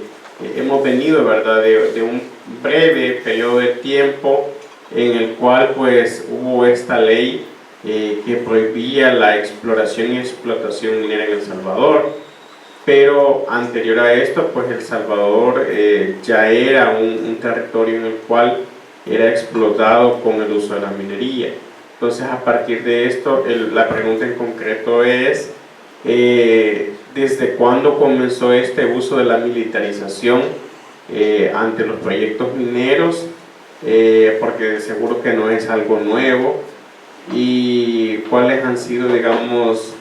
hemos venido, ¿verdad?, de un breve periodo de tiempo en el cual pues hubo esta ley que prohibía la exploración y explotación minera en El Salvador, pero anterior a esto pues El Salvador ya era un territorio en el cual era explotado con el uso de la minería. Entonces, a partir de esto, la pregunta en concreto es ¿desde cuándo comenzó este uso de la militarización ante los proyectos mineros? Porque de seguro que no es algo nuevo. ¿Y cuáles han sido, digamos,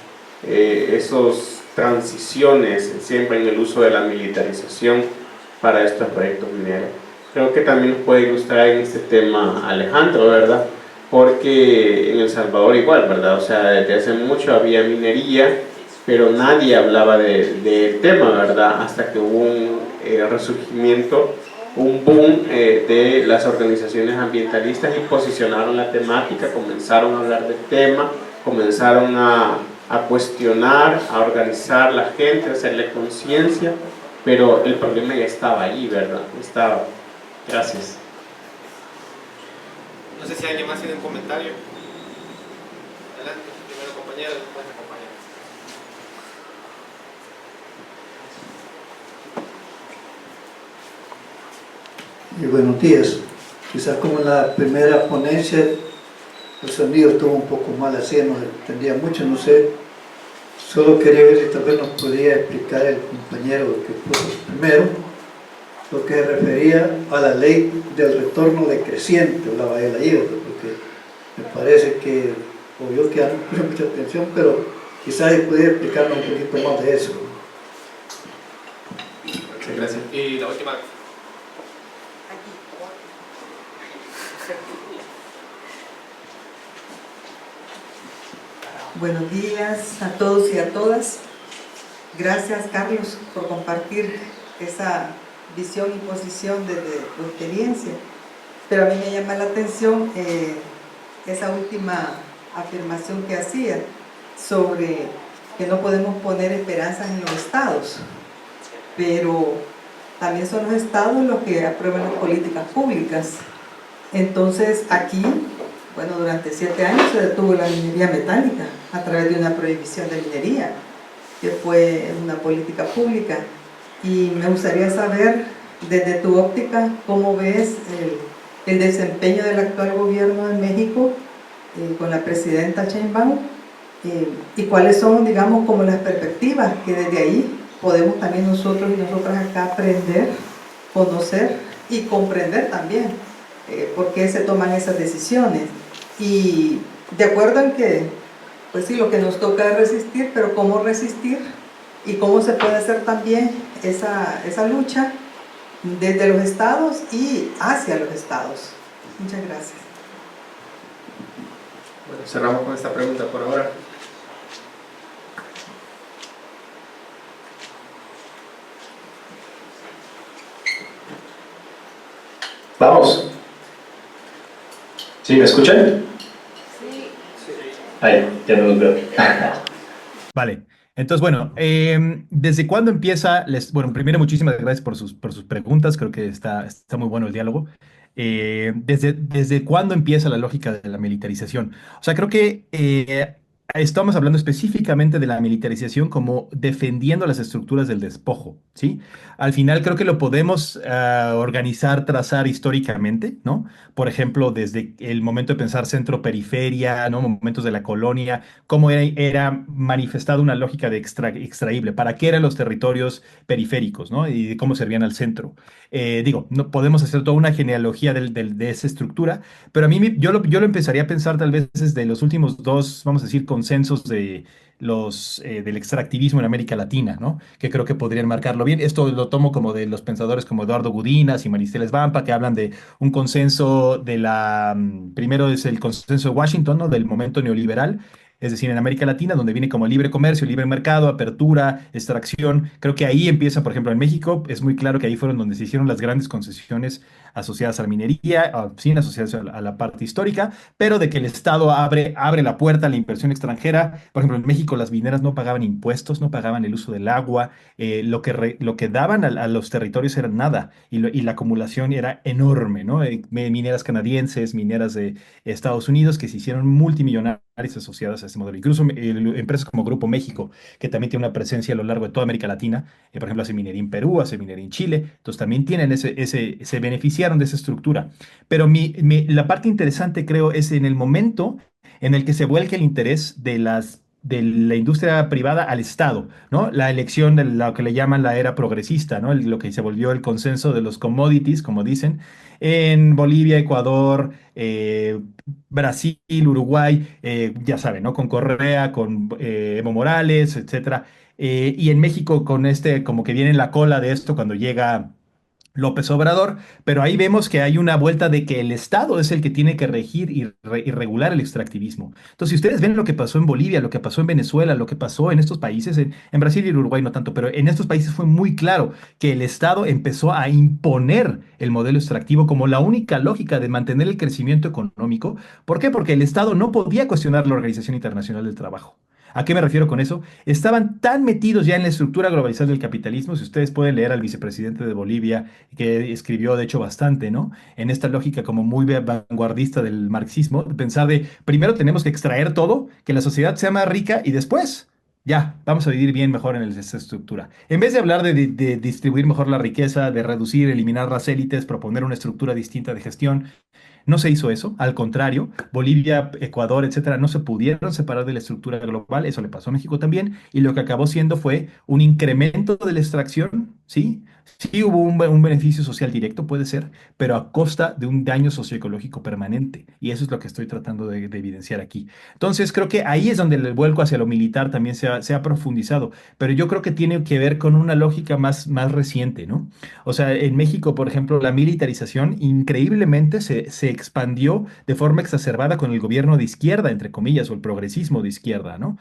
esas transiciones siempre en el uso de la militarización para estos proyectos mineros? Creo que también nos puede ilustrar en este tema Alejandro, ¿verdad? Porque en El Salvador igual, ¿verdad? O sea, desde hace mucho había minería, pero nadie hablaba del tema, ¿verdad? Hasta que hubo un resurgimiento, un boom de las organizaciones ambientalistas y posicionaron la temática, comenzaron a hablar del tema, comenzaron a cuestionar, a organizar la gente, a hacerle conciencia, pero el problema ya estaba allí, ¿verdad? Estaba. Gracias. No sé si alguien más tiene un comentario. Adelante, primero compañero, después compañero. Y buenos días. Quizás como en la primera ponencia el sonido estuvo un poco mal así, no entendía mucho, no sé. Solo quería ver si tal vez nos podía explicar el compañero que puso primero lo que se refería a la ley del retorno decreciente o la bahía de la Hígado, porque me parece que, o yo que no puse mucha atención, pero quizás pudiera explicarnos un poquito más de eso. Muchas gracias. Y la última. Buenos días a todos y a todas. Gracias, Carlos, por compartir esa visión y posición desde tu experiencia. Pero a mí me llama la atención esa última afirmación que hacía sobre que no podemos poner esperanzas en los estados, pero también son los estados los que aprueban las políticas públicas. Entonces aquí, bueno, durante 7 años se detuvo la minería metálica a través de una prohibición de minería, que fue una política pública. Y me gustaría saber, desde tu óptica, cómo ves el desempeño del actual gobierno de México con la presidenta Sheinbaum y cuáles son, digamos, como las perspectivas que desde ahí podemos también nosotros y nosotras acá aprender, conocer y comprender también por qué se toman esas decisiones. Y de acuerdo en que, pues sí, lo que nos toca es resistir, pero cómo resistir y cómo se puede hacer también esa lucha desde los estados y hacia los estados. Muchas gracias. Bueno, cerramos con esta pregunta por ahora. Vamos. ¿Sí me escuchan? Sí. Ahí, ya no los veo. Vale. Entonces, bueno, ¿desde cuándo empieza? Bueno, primero, muchísimas gracias por sus preguntas. Creo que está muy bueno el diálogo. ¿Desde cuándo empieza la lógica de la militarización? O sea, creo que estamos hablando específicamente de la militarización como defendiendo las estructuras del despojo, ¿sí? Al final creo que lo podemos organizar, trazar históricamente, ¿no? Por ejemplo, desde el momento de pensar centro-periferia, ¿no? Momentos de la colonia, cómo era manifestada una lógica de extraíble, para qué eran los territorios periféricos, ¿no? Y cómo servían al centro. Digo, no podemos hacer toda una genealogía de esa estructura, pero a mí yo lo empezaría a pensar tal vez desde los últimos dos, vamos a decir, consensos del extractivismo en América Latina, ¿no? Que creo que podrían marcarlo bien. Esto lo tomo como de los pensadores como Eduardo Gudinas y Maristeles Vampa, que hablan de un consenso primero es el consenso de Washington, ¿no? Del momento neoliberal, es decir, en América Latina, donde viene como libre comercio, libre mercado, apertura, extracción. Creo que ahí empieza, por ejemplo, en México, es muy claro que ahí fueron donde se hicieron las grandes concesiones asociadas a la minería, sin asociadas a la parte histórica, pero de que el Estado abre la puerta a la inversión extranjera. Por ejemplo, en México las mineras no pagaban impuestos, no pagaban el uso del agua, lo que daban a los territorios era nada y la acumulación era enorme, ¿no? Mineras canadienses, mineras de Estados Unidos que se hicieron multimillonarias asociadas a este modelo. Incluso empresas como Grupo México, que también tiene una presencia a lo largo de toda América Latina, por ejemplo, hace minería en Perú, hace minería en Chile, entonces también tienen se beneficiaron de esa estructura. Pero la parte interesante, creo, es en el momento en el que se vuelca el interés de la industria privada al Estado, ¿no? La elección de lo que le llaman la era progresista, ¿no? Lo que se volvió el consenso de los commodities, como dicen, en Bolivia, Ecuador, Brasil, Uruguay, ya saben, ¿no? Con Correa, con Evo Morales, etcétera. Y en México con como que viene en la cola de esto cuando llega López Obrador, pero ahí vemos que hay una vuelta de que el Estado es el que tiene que regir y regular el extractivismo. Entonces, si ustedes ven lo que pasó en Bolivia, lo que pasó en Venezuela, lo que pasó en estos países, en Brasil y en Uruguay no tanto, pero en estos países fue muy claro que el Estado empezó a imponer el modelo extractivo como la única lógica de mantener el crecimiento económico. ¿Por qué? Porque el Estado no podía cuestionar la Organización Internacional del Trabajo. ¿A qué me refiero con eso? Estaban tan metidos ya en la estructura globalizada del capitalismo, si ustedes pueden leer al vicepresidente de Bolivia, que escribió de hecho bastante, ¿no? En esta lógica como muy vanguardista del marxismo, de pensar de primero tenemos que extraer todo, que la sociedad sea más rica y después ya vamos a vivir bien mejor en esa estructura. En vez de hablar de distribuir mejor la riqueza, de reducir, eliminar las élites, proponer una estructura distinta de gestión, no se hizo eso, al contrario, Bolivia, Ecuador, etcétera, no se pudieron separar de la estructura global, eso le pasó a México también, y lo que acabó siendo fue un incremento de la extracción, ¿sí? Sí hubo un beneficio social directo, puede ser, pero a costa de un daño socioecológico permanente, y eso es lo que estoy tratando de evidenciar aquí. Entonces, creo que ahí es donde el vuelco hacia lo militar también se ha profundizado, pero yo creo que tiene que ver con una lógica más reciente, ¿no? O sea, en México, por ejemplo, la militarización increíblemente se expandió de forma exacerbada con el gobierno de izquierda, entre comillas, o el progresismo de izquierda, ¿no?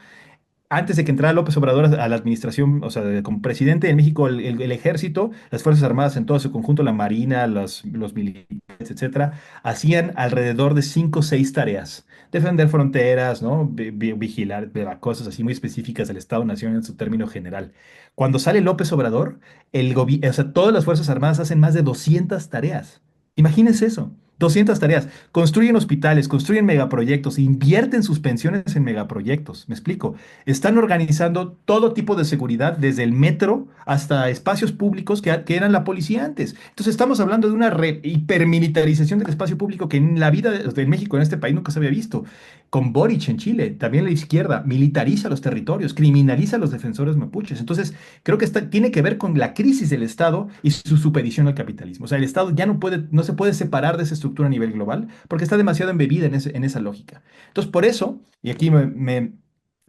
Antes de que entrara López Obrador a la administración, o sea, como presidente en México, el ejército, las Fuerzas Armadas en todo su conjunto, la Marina, los militares, etcétera, hacían alrededor de 5 o 6 tareas. Defender fronteras, ¿no? Vigilar, cosas así muy específicas del Estado-Nación en su término general. Cuando sale López Obrador, o sea, todas las Fuerzas Armadas hacen más de 200 tareas. Imagínense eso. 200 tareas. Construyen hospitales, construyen megaproyectos, invierten sus pensiones en megaproyectos. ¿Me explico? Están organizando todo tipo de seguridad, desde el metro hasta espacios públicos que eran la policía antes. Entonces estamos hablando de una hipermilitarización del espacio público que en la vida de México, en este país, nunca se había visto. Con Boric en Chile, también la izquierda militariza los territorios, criminaliza a los defensores mapuches. Entonces, creo que tiene que ver con la crisis del Estado y su supedición al capitalismo. O sea, el Estado ya no se puede separar de esa estructura a nivel global porque está demasiado embebida en esa lógica. Entonces, por eso, y aquí me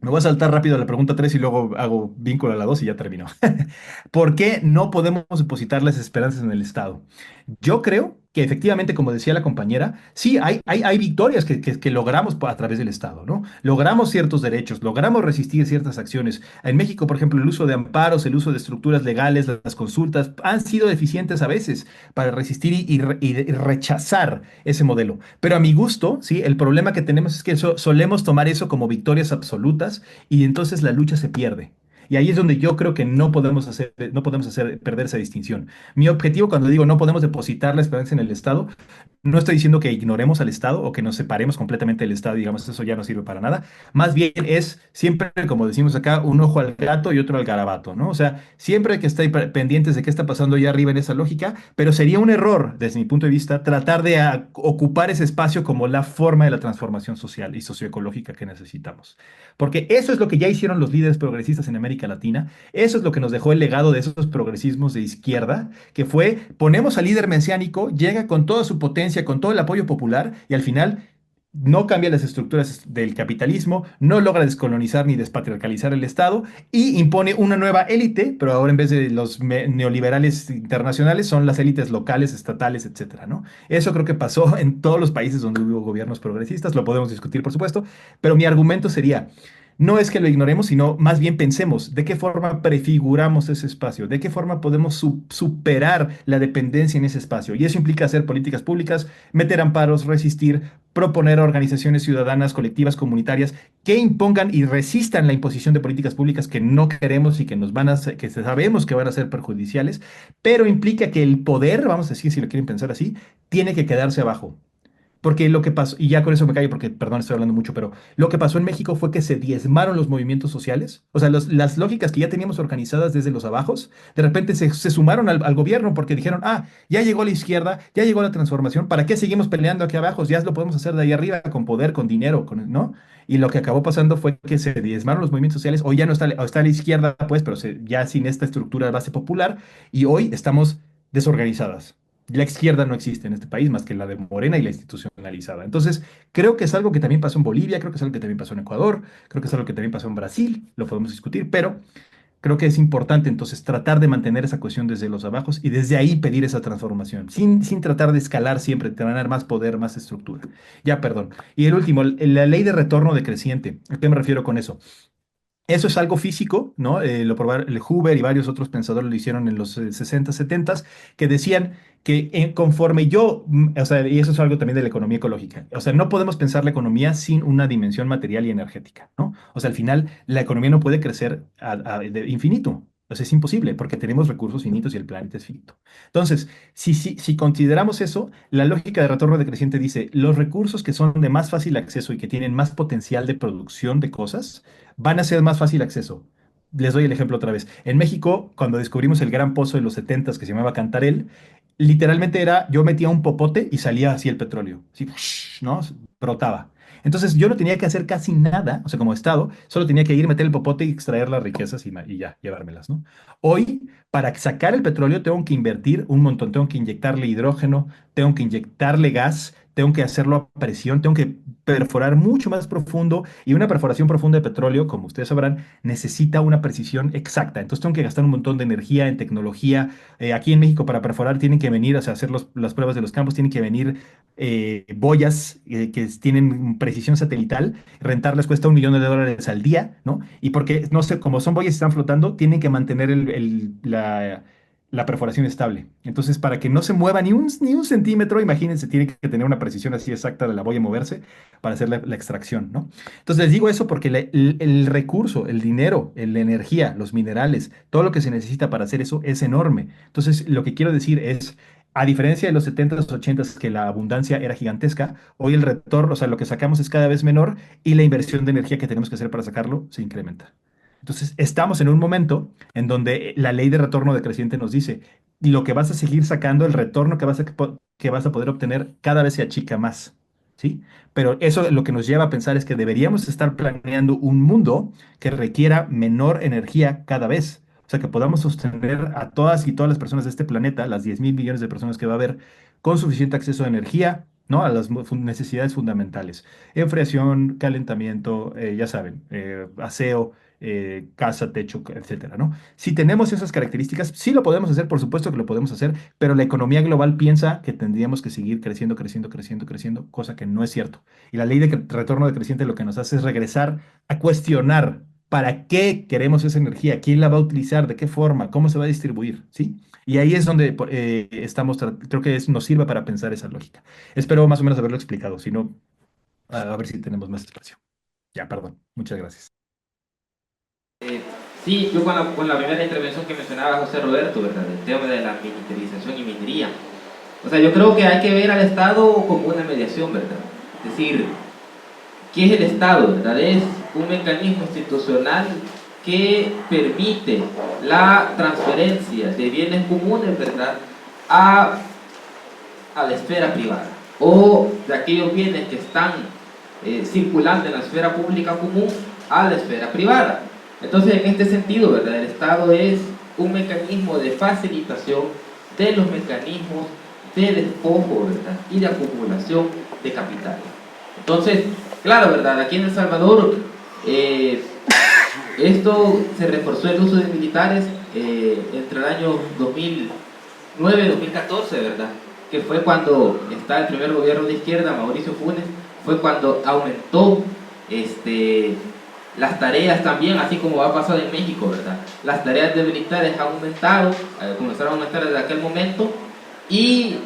voy a saltar rápido a la pregunta 3 y luego hago vínculo a la 2 y ya terminó. ¿Por qué no podemos depositar las esperanzas en el Estado? Yo creo que efectivamente, como decía la compañera, sí, hay victorias que logramos a través del Estado, ¿no? Logramos ciertos derechos, logramos resistir ciertas acciones. En México, por ejemplo, el uso de amparos, el uso de estructuras legales, las consultas, han sido eficientes a veces para resistir y rechazar ese modelo. Pero a mi gusto, sí, el problema que tenemos es que solemos tomar eso como victorias absolutas y entonces la lucha se pierde. Y ahí es donde yo creo que no podemos hacer perder esa distinción. Mi objetivo cuando digo no podemos depositar la esperanza en el Estado, no estoy diciendo que ignoremos al Estado o que nos separemos completamente del Estado, digamos, eso ya no sirve para nada. Más bien es siempre, como decimos acá, un ojo al gato y otro al garabato, ¿no? O sea, siempre hay que estar pendientes de qué está pasando allá arriba en esa lógica, pero sería un error, desde mi punto de vista, tratar de ocupar ese espacio como la forma de la transformación social y socioecológica que necesitamos. Porque eso es lo que ya hicieron los líderes progresistas en América Latina, eso es lo que nos dejó el legado de esos progresismos de izquierda, que fue, ponemos al líder mesiánico, llega con toda su potencia, con todo el apoyo popular y al final no cambia las estructuras del capitalismo, no logra descolonizar ni despatriarcalizar el Estado y impone una nueva élite, pero ahora en vez de los neoliberales internacionales son las élites locales, estatales, etcétera, ¿no? Eso creo que pasó en todos los países donde hubo gobiernos progresistas, lo podemos discutir, por supuesto, pero mi argumento sería, no es que lo ignoremos, sino más bien pensemos de qué forma prefiguramos ese espacio, de qué forma podemos superar la dependencia en ese espacio. Y eso implica hacer políticas públicas, meter amparos, resistir, proponer organizaciones ciudadanas, colectivas, comunitarias, que impongan y resistan la imposición de políticas públicas que no queremos y que que sabemos que van a ser perjudiciales, pero implica que el poder, vamos a decir, si lo quieren pensar así, tiene que quedarse abajo. Porque lo que pasó, y ya con eso me callo porque, perdón, estoy hablando mucho, pero lo que pasó en México fue que se diezmaron los movimientos sociales. O sea, las lógicas que ya teníamos organizadas desde los abajos, de repente se sumaron al gobierno porque dijeron, ya llegó la izquierda, ya llegó la transformación, ¿para qué seguimos peleando aquí abajo? Ya lo podemos hacer de ahí arriba, con poder, con dinero, ¿no? Y lo que acabó pasando fue que se diezmaron los movimientos sociales. Hoy ya no está, o está a la izquierda, pues, pero ya sin esta estructura de base popular, y hoy estamos desorganizadas. La izquierda no existe en este país más que la de Morena y la institucionalizada. Entonces, creo que es algo que también pasó en Bolivia, creo que es algo que también pasó en Ecuador, creo que es algo que también pasó en Brasil, lo podemos discutir, pero creo que es importante entonces tratar de mantener esa cohesión desde los abajos y desde ahí pedir esa transformación, sin tratar de escalar siempre, tener más poder, más estructura. Ya, perdón. Y el último, la ley de retorno decreciente. ¿A qué me refiero con eso? Eso es algo físico, ¿no? Lo probaron, el Huber y varios otros pensadores lo hicieron en los 60, 70, que decían que conforme o sea, y eso es algo también de la economía ecológica, o sea, no podemos pensar la economía sin una dimensión material y energética, ¿no? O sea, al final la economía no puede crecer de infinito. O sea, es imposible porque tenemos recursos finitos y el planeta es finito. Entonces, si consideramos eso, la lógica de retorno decreciente dice, los recursos que son de más fácil acceso y que tienen más potencial de producción de cosas, van a ser más fácil acceso. Les doy el ejemplo otra vez. En México, cuando descubrimos el gran pozo de los 70 que se llamaba Cantarell, literalmente yo metía un popote y salía así el petróleo. Así, ¿no? Brotaba. Entonces yo no tenía que hacer casi nada, o sea, como Estado, solo tenía que ir, meter el popote y extraer las riquezas y ya, llevármelas, ¿no? Hoy, para sacar el petróleo, tengo que invertir un montón, tengo que inyectarle hidrógeno, tengo que inyectarle gas, tengo que hacerlo a presión, tengo que perforar mucho más profundo y una perforación profunda de petróleo, como ustedes sabrán, necesita una precisión exacta. Entonces tengo que gastar un montón de energía en tecnología. Aquí en México para perforar tienen que venir, o sea, hacer las pruebas de los campos, tienen que venir boyas que tienen precisión satelital, rentarles cuesta $1 millón al día, ¿no? Y porque, no sé, como son boyas y están flotando, tienen que mantener la perforación estable. Entonces, para que no se mueva ni un centímetro, imagínense, tiene que tener una precisión así exacta de la boya moverse para hacer la extracción, ¿no? Entonces, les digo eso porque el recurso, el dinero, la energía, los minerales, todo lo que se necesita para hacer eso es enorme. Entonces, lo que quiero decir es, A diferencia de los 70s, 80s, que la abundancia era gigantesca, hoy el retorno, o sea, lo que sacamos es cada vez menor y la inversión de energía que tenemos que hacer para sacarlo se incrementa. Entonces, estamos en un momento en donde la ley de retorno decreciente nos dice, lo que vas a seguir sacando, el retorno que vas a poder obtener cada vez se achica más, ¿sí? Pero eso lo que nos lleva a pensar es que deberíamos estar planeando un mundo que requiera menor energía cada vez. O sea, que podamos sostener a todas y todas las personas de este planeta, las 10.000 millones de personas que va a haber, con suficiente acceso a energía, ¿no? A las necesidades fundamentales. Enfriación, calentamiento, ya saben, aseo, casa, techo, etcétera, ¿no? Si tenemos esas características, sí lo podemos hacer, por supuesto que lo podemos hacer, pero la economía global piensa que tendríamos que seguir creciendo, creciendo, creciendo, creciendo, cosa que no es cierto. Y la ley de retorno decreciente lo que nos hace es regresar a cuestionar para qué queremos esa energía, quién la va a utilizar, de qué forma, cómo se va a distribuir, ¿sí? Y ahí es donde creo que nos sirve para pensar esa lógica. Espero más o menos haberlo explicado, si no, a ver si tenemos más espacio. Ya, perdón. Muchas gracias. Sí, yo con la primera intervención que mencionaba José Roberto, ¿verdad? El tema de la militarización y minería. O sea, yo creo que hay que ver al Estado como una mediación, ¿verdad? Es decir, ¿qué es el Estado, verdad? Es un mecanismo institucional que permite la transferencia de bienes comunes, ¿verdad?, a la esfera privada, o de aquellos bienes que están circulando en la esfera pública común a la esfera privada. Entonces, en este sentido, ¿verdad?, el Estado es un mecanismo de facilitación de los mecanismos de despojo, ¿verdad?, y de acumulación de capital. Entonces, claro, ¿verdad?, aquí en El Salvador esto se reforzó el uso de militares entre el año 2009 y 2014, ¿verdad?, que fue cuando está el primer gobierno de izquierda, Mauricio Funes, fue cuando aumentó las tareas también, así como ha pasado en México, ¿verdad? Las tareas de militares han aumentado, comenzaron a aumentar desde aquel momento y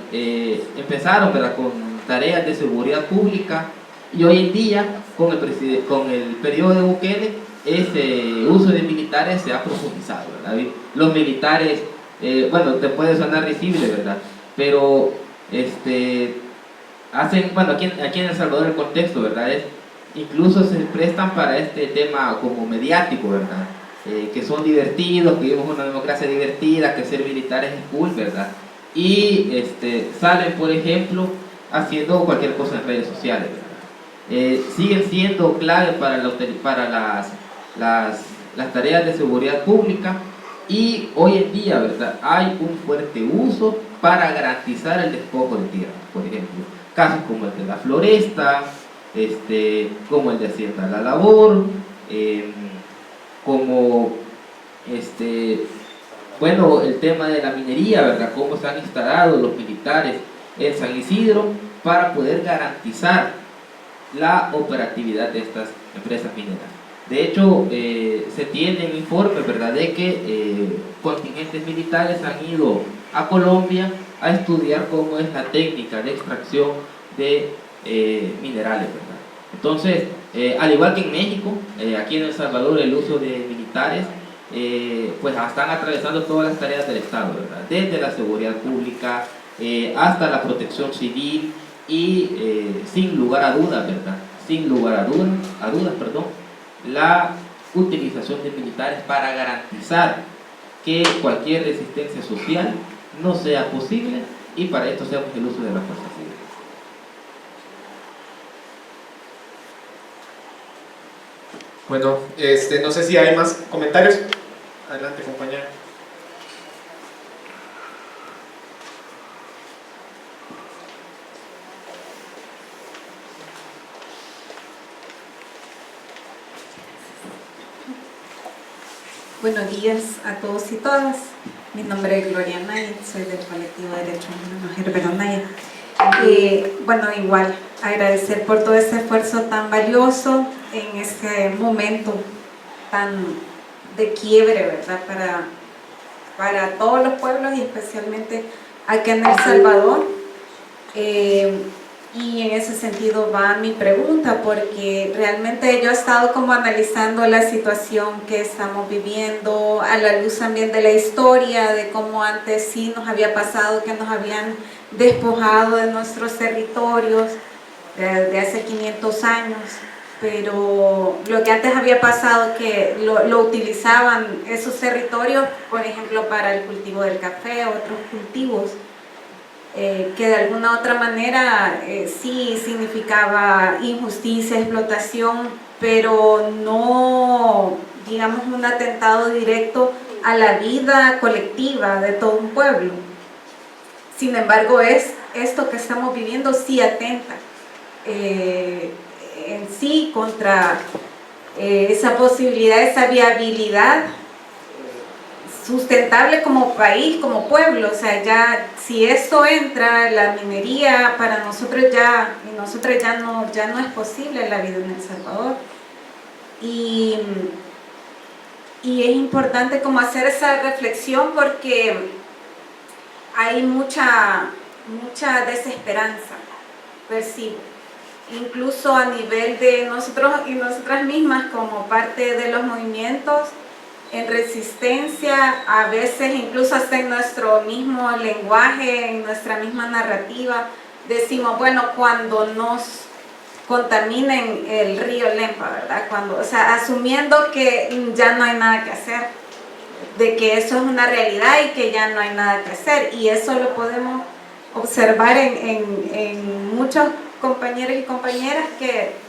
empezaron, ¿verdad?, con tareas de seguridad pública, y hoy en día, con el periodo de Bukele, ese uso de militares se ha profundizado, ¿verdad? Los militares, bueno, te puede sonar risible, ¿verdad?, pero hacen, bueno, aquí en El Salvador el contexto, ¿verdad?, incluso se prestan para este tema como mediático, ¿verdad?, que son divertidos, que vivimos una democracia divertida, que ser militares es cool, ¿verdad?, y salen, por ejemplo, haciendo cualquier cosa en redes sociales, ¿verdad? Siguen siendo clave para las tareas de seguridad pública, y hoy en día, ¿verdad?, hay un fuerte uso para garantizar el despojo de tierra. Por ejemplo, casos como el de la Floresta, como el de Hacienda La Labor, como bueno, el tema de la minería, ¿verdad?, cómo se han instalado los militares en San Isidro para poder garantizar la operatividad de estas empresas mineras. De hecho, se tienen informes, ¿verdad?, de que contingentes militares han ido a Colombia a estudiar cómo es la técnica de extracción de minerales, ¿verdad? Entonces, al igual que en México, aquí en El Salvador el uso de militares pues están atravesando todas las tareas del Estado, ¿verdad?, desde la seguridad pública hasta la protección civil, y sin lugar a dudas, ¿verdad?, sin lugar a dudas, perdón, la utilización de militares para garantizar que cualquier resistencia social no sea posible, y para esto hacemos el uso de la fuerza civil. Bueno, no sé si hay más comentarios. Adelante, compañero. Buenos días a todos y todas. Mi nombre es Gloria Naya, soy del colectivo de Derechos Humanos Herbero Naya. Bueno, igual, agradecer por todo ese esfuerzo tan valioso en ese momento tan de quiebre, ¿verdad?, para todos los pueblos y especialmente aquí en El Salvador. Y en ese sentido va mi pregunta, porque realmente yo he estado como analizando la situación que estamos viviendo a la luz también de la historia, de cómo antes sí nos había pasado que nos habían despojado de nuestros territorios de hace 500 años, pero lo que antes había pasado que lo utilizaban esos territorios, por ejemplo, para el cultivo del café, otros cultivos, que de alguna otra manera sí significaba injusticia, explotación, pero no, digamos, un atentado directo a la vida colectiva de todo un pueblo. Sin embargo, esto que estamos viviendo sí atenta en sí contra esa posibilidad, esa viabilidad sustentable como país, como pueblo. O sea, ya si esto entra, la minería para nosotros ya no es posible la vida en El Salvador. Y es importante como hacer esa reflexión, porque hay mucha desesperanza, percibo, incluso a nivel de nosotros y nosotras mismas como parte de los movimientos en resistencia, a veces incluso hasta en nuestro mismo lenguaje, en nuestra misma narrativa, decimos, bueno, cuando nos contaminen el río Lempa, ¿verdad? Cuando, o sea, asumiendo que ya no hay nada que hacer, de que eso es una realidad y que ya no hay nada que hacer, y eso lo podemos observar en muchos compañeros y compañeras que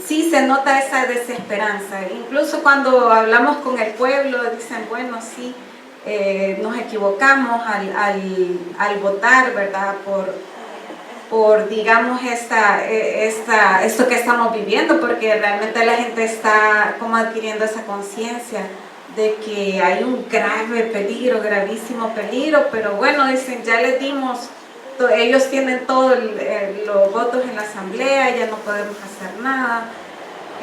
sí se nota esa desesperanza. Incluso cuando hablamos con el pueblo dicen, bueno, sí, nos equivocamos al votar, ¿verdad? Por digamos, esto que estamos viviendo, porque realmente la gente está como adquiriendo esa conciencia de que hay un grave peligro, gravísimo peligro, pero bueno, dicen, ya les dimos, ellos tienen todos los votos en la asamblea, ya no podemos hacer nada.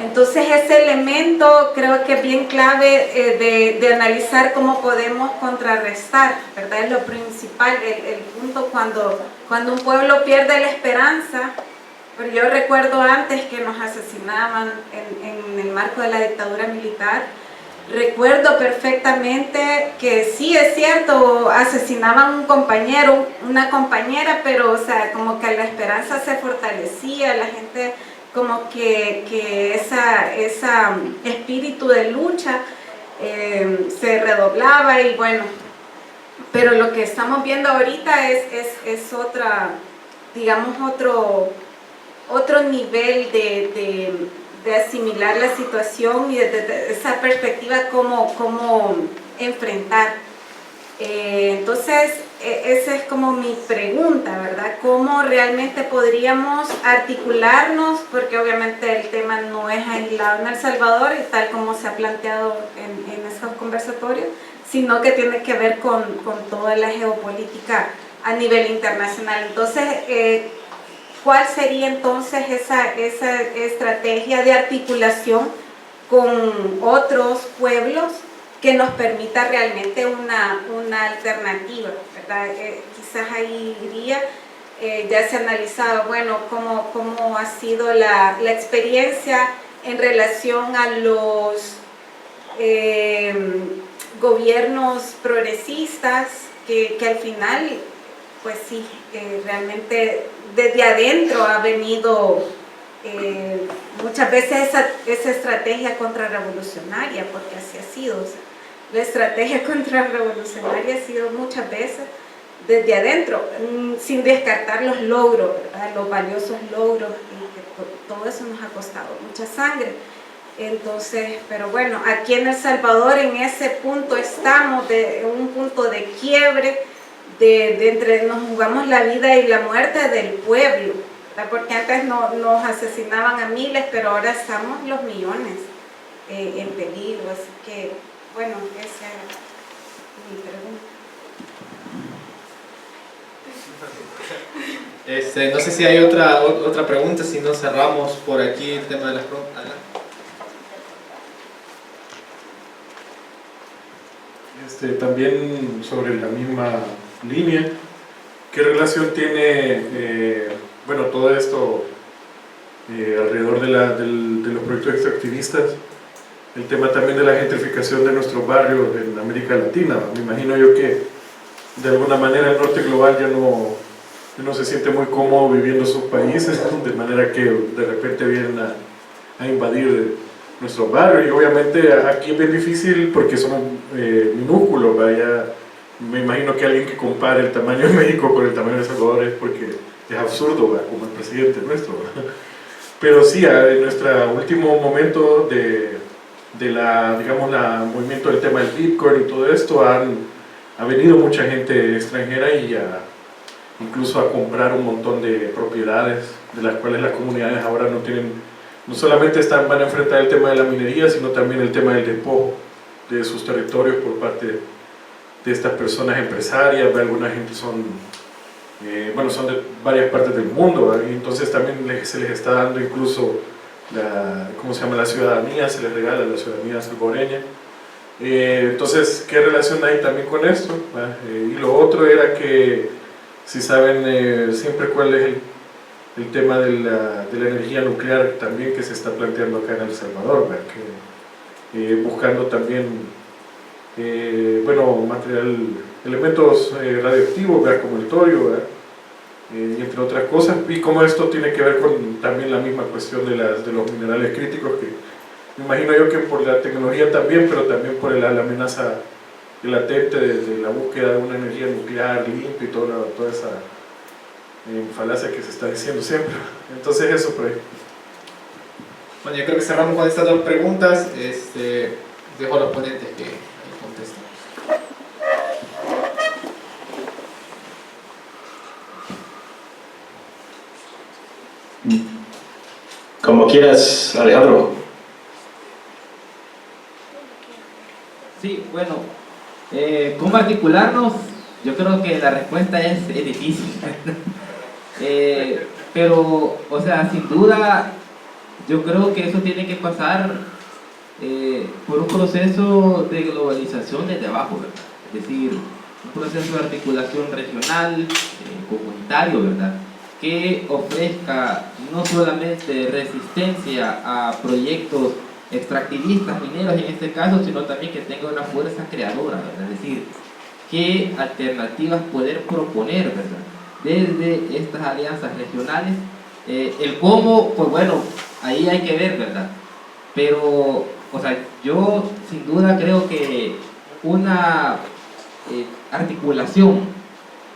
Entonces ese elemento creo que es bien clave de analizar cómo podemos contrarrestar, ¿verdad? Es lo principal, el punto cuando un pueblo pierde la esperanza. Pero yo recuerdo antes que nos asesinaban en el marco de la dictadura militar. Recuerdo perfectamente que sí, es cierto, asesinaban un compañero, una compañera, pero o sea, como que la esperanza se fortalecía, la gente como que ese espíritu de lucha se redoblaba, y bueno, pero lo que estamos viendo ahorita es otra, digamos, otro nivel de asimilar la situación y de esa perspectiva cómo enfrentar. Entonces, esa es como mi pregunta, ¿verdad? ¿Cómo realmente podríamos articularnos? Porque obviamente el tema no es aislado en El Salvador, tal como se ha planteado en estos conversatorios, sino que tiene que ver con toda la geopolítica a nivel internacional. Entonces, ¿cuál sería entonces esa estrategia de articulación con otros pueblos que nos permita realmente una alternativa, ¿verdad? Quizás ahí iría, ya se ha analizado, bueno, cómo ha sido la experiencia en relación a los gobiernos progresistas que al final, pues sí, realmente desde adentro ha venido muchas veces esa estrategia contrarrevolucionaria, porque así ha sido. O sea, la estrategia contrarrevolucionaria ha sido muchas veces desde adentro, sin descartar los logros, ¿verdad? Los valiosos logros, y que todo eso nos ha costado mucha sangre. Entonces, pero bueno, aquí en El Salvador en ese punto estamos, en un punto de quiebre, de entre nos jugamos la vida y la muerte del pueblo, ¿verdad? Porque antes nos asesinaban a miles, pero ahora estamos los millones en peligro. Así que, bueno, esa es mi pregunta. No sé si hay otra pregunta, si no cerramos por aquí el tema de las preguntas. Adelante. También sobre la misma línea, ¿qué relación tiene bueno, todo esto alrededor de los proyectos extractivistas, el tema también de la gentrificación de nuestros barrios en América Latina. Me imagino yo que de alguna manera el norte global ya no se siente muy cómodo viviendo sus países, de manera que de repente vienen a invadir nuestros barrios, y obviamente aquí es bien difícil porque somos minúsculos, vaya. Me imagino que alguien que compare el tamaño de México con el tamaño de El Salvador es porque es absurdo, ¿va? Como el presidente nuestro, ¿va? Pero sí, en nuestro último momento digamos, movimiento del tema del Bitcoin y todo esto, ha venido mucha gente extranjera incluso a comprar un montón de propiedades de las cuales las comunidades ahora no solamente van a enfrentar el tema de la minería, sino también el tema del despojo de sus territorios por parte de estas personas empresarias. Alguna gente son de varias partes del mundo, ¿verdad? Y entonces también se les está dando incluso la ciudadanía, se les regala la ciudadanía salvadoreña. Entonces, ¿qué relación hay también con esto? Y lo otro era que, si saben siempre cuál es el tema de la energía nuclear también que se está planteando acá en El Salvador, ¿verdad? Buscando también elementos radioactivos, ¿verdad? Como el torio, ¿verdad? Y entre otras cosas, y cómo esto tiene que ver con también la misma cuestión de los minerales críticos, que me imagino yo que por la tecnología también, pero también por la amenaza latente de la búsqueda de una energía nuclear limpia y toda esa falacia que se está diciendo siempre. Entonces eso por ahí. Bueno, yo creo que cerramos con estas dos preguntas. Dejo a los ponentes que contesten. Como quieras, Alejandro. Sí, bueno, ¿cómo articularnos? Yo creo que la respuesta es difícil. Pero, o sea, sin duda, yo creo que eso tiene que pasar por un proceso de globalización desde abajo, ¿verdad? Es decir, un proceso de articulación regional, comunitario, ¿verdad? Que ofrezca no solamente resistencia a proyectos extractivistas, mineros en este caso, sino también que tenga una fuerza creadora, ¿verdad? Es decir, qué alternativas poder proponer, ¿verdad? Desde estas alianzas regionales. El cómo, pues bueno, ahí hay que ver, ¿verdad? Pero, o sea, yo sin duda creo que una articulación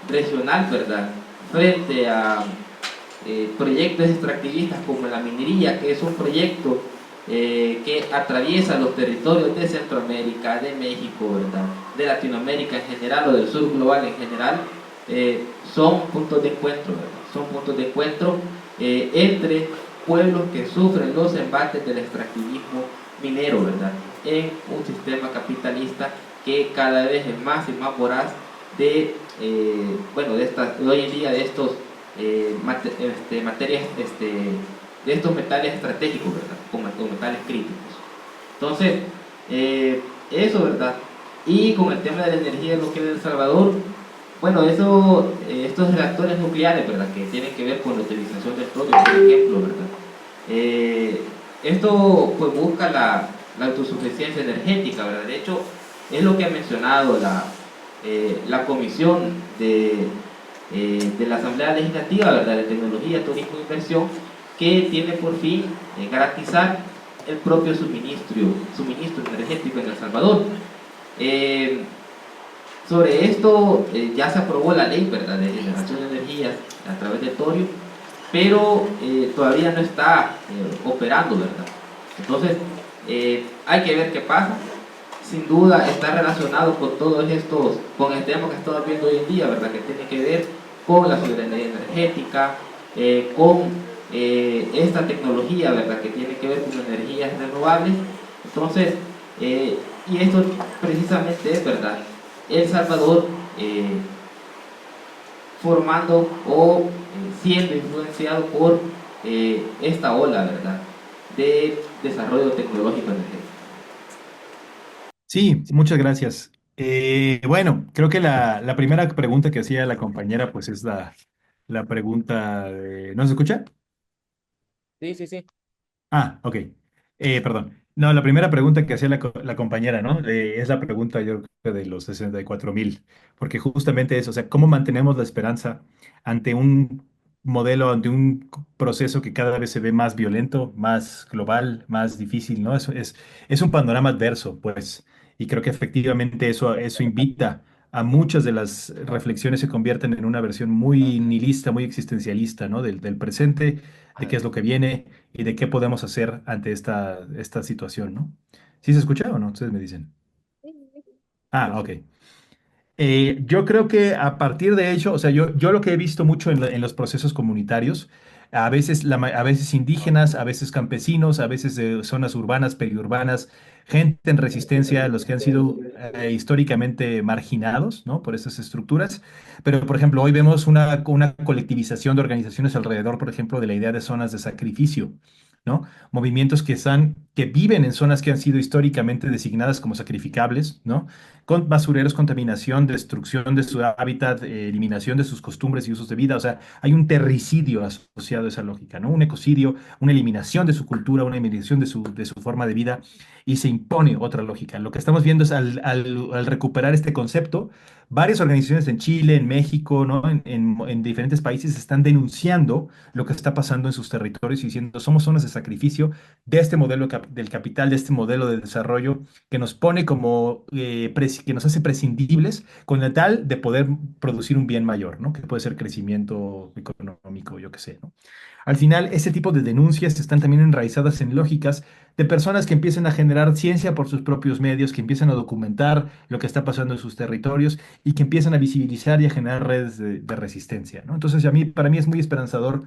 regional, ¿verdad? Frente a proyectos extractivistas como la minería, que es un proyecto que atraviesa los territorios de Centroamérica, de México, ¿verdad? De Latinoamérica en general o del sur global en general, son puntos de encuentro, ¿verdad? Son puntos de encuentro entre pueblos que sufren los embates del extractivismo minero, ¿verdad? En un sistema capitalista que cada vez es más y más voraz de hoy en día de estos materias, de estos metales estratégicos, ¿verdad? Como metales críticos. Entonces, eso, ¿verdad? Y con el tema de la energía nuclear de El Salvador, bueno, estos reactores nucleares, ¿verdad? Que tienen que ver con la utilización del torio, por ejemplo, ¿verdad? Esto pues busca la autosuficiencia energética, ¿verdad? De hecho, es lo que ha mencionado la comisión de la Asamblea Legislativa, ¿verdad? De Tecnología, Turismo e Inversión, que tiene por fin garantizar el propio suministro energético en El Salvador. Sobre esto ya se aprobó la ley, ¿verdad? De generación de energías a través del torio, pero todavía no está operando, ¿verdad? Entonces, hay que ver qué pasa. Sin duda está relacionado con todos estos, con el tema que estamos viendo hoy en día, ¿verdad? Que tiene que ver con la soberanía energética, con esta tecnología, ¿verdad? Que tiene que ver con energías renovables. Entonces, y esto precisamente es, ¿verdad? El Salvador formando o siendo influenciado por esta ola, ¿verdad? De desarrollo tecnológico energético. Sí, muchas gracias. Bueno, creo que la primera pregunta que hacía la compañera pues es la pregunta. ¿No se escucha? Sí, sí, sí. Ah, ok. Perdón. No, la primera pregunta que hacía la compañera, ¿no? Es la pregunta, yo creo, de los 64,000, porque justamente es, o sea, ¿cómo mantenemos la esperanza ante un modelo, ante un proceso que cada vez se ve más violento, más global, más difícil, ¿no? Es un panorama adverso, pues, y creo que efectivamente eso invita a muchas de las reflexiones se convierten en una versión muy nihilista, muy existencialista, ¿no? Del presente, de qué es lo que viene y de qué podemos hacer ante esta situación, ¿no? ¿Sí se escucha o no? Ustedes me dicen. Ah, ok. Yo creo que a partir de ello, o sea, yo lo que he visto mucho en los procesos comunitarios, a veces, a veces indígenas, a veces campesinos, a veces de zonas urbanas, periurbanas, gente en resistencia, los que han sido históricamente marginados, ¿no? Por esas estructuras. Pero, por ejemplo, hoy vemos una colectivización de organizaciones alrededor, por ejemplo, de la idea de zonas de sacrificio, ¿no? Movimientos que viven en zonas que han sido históricamente designadas como sacrificables, ¿no? Con basureros, contaminación, destrucción de su hábitat, eliminación de sus costumbres y usos de vida. O sea, hay un terricidio asociado a esa lógica, ¿no? Un ecocidio, una eliminación de su cultura, una eliminación de su forma de vida y se impone otra lógica. Lo que estamos viendo es al recuperar este concepto, varias organizaciones en Chile, en México, ¿no? En diferentes países están denunciando lo que está pasando en sus territorios y diciendo, somos zonas de sacrificio de este modelo del capital, de este modelo de desarrollo que nos pone como, que nos hace prescindibles con la tal de poder producir un bien mayor, ¿no? Que puede ser crecimiento económico, yo qué sé, ¿no? Al final, ese tipo de denuncias están también enraizadas en lógicas de personas que empiezan a generar ciencia por sus propios medios, que empiezan a documentar lo que está pasando en sus territorios y que empiezan a visibilizar y a generar redes de resistencia, ¿no? Entonces, para mí es muy esperanzador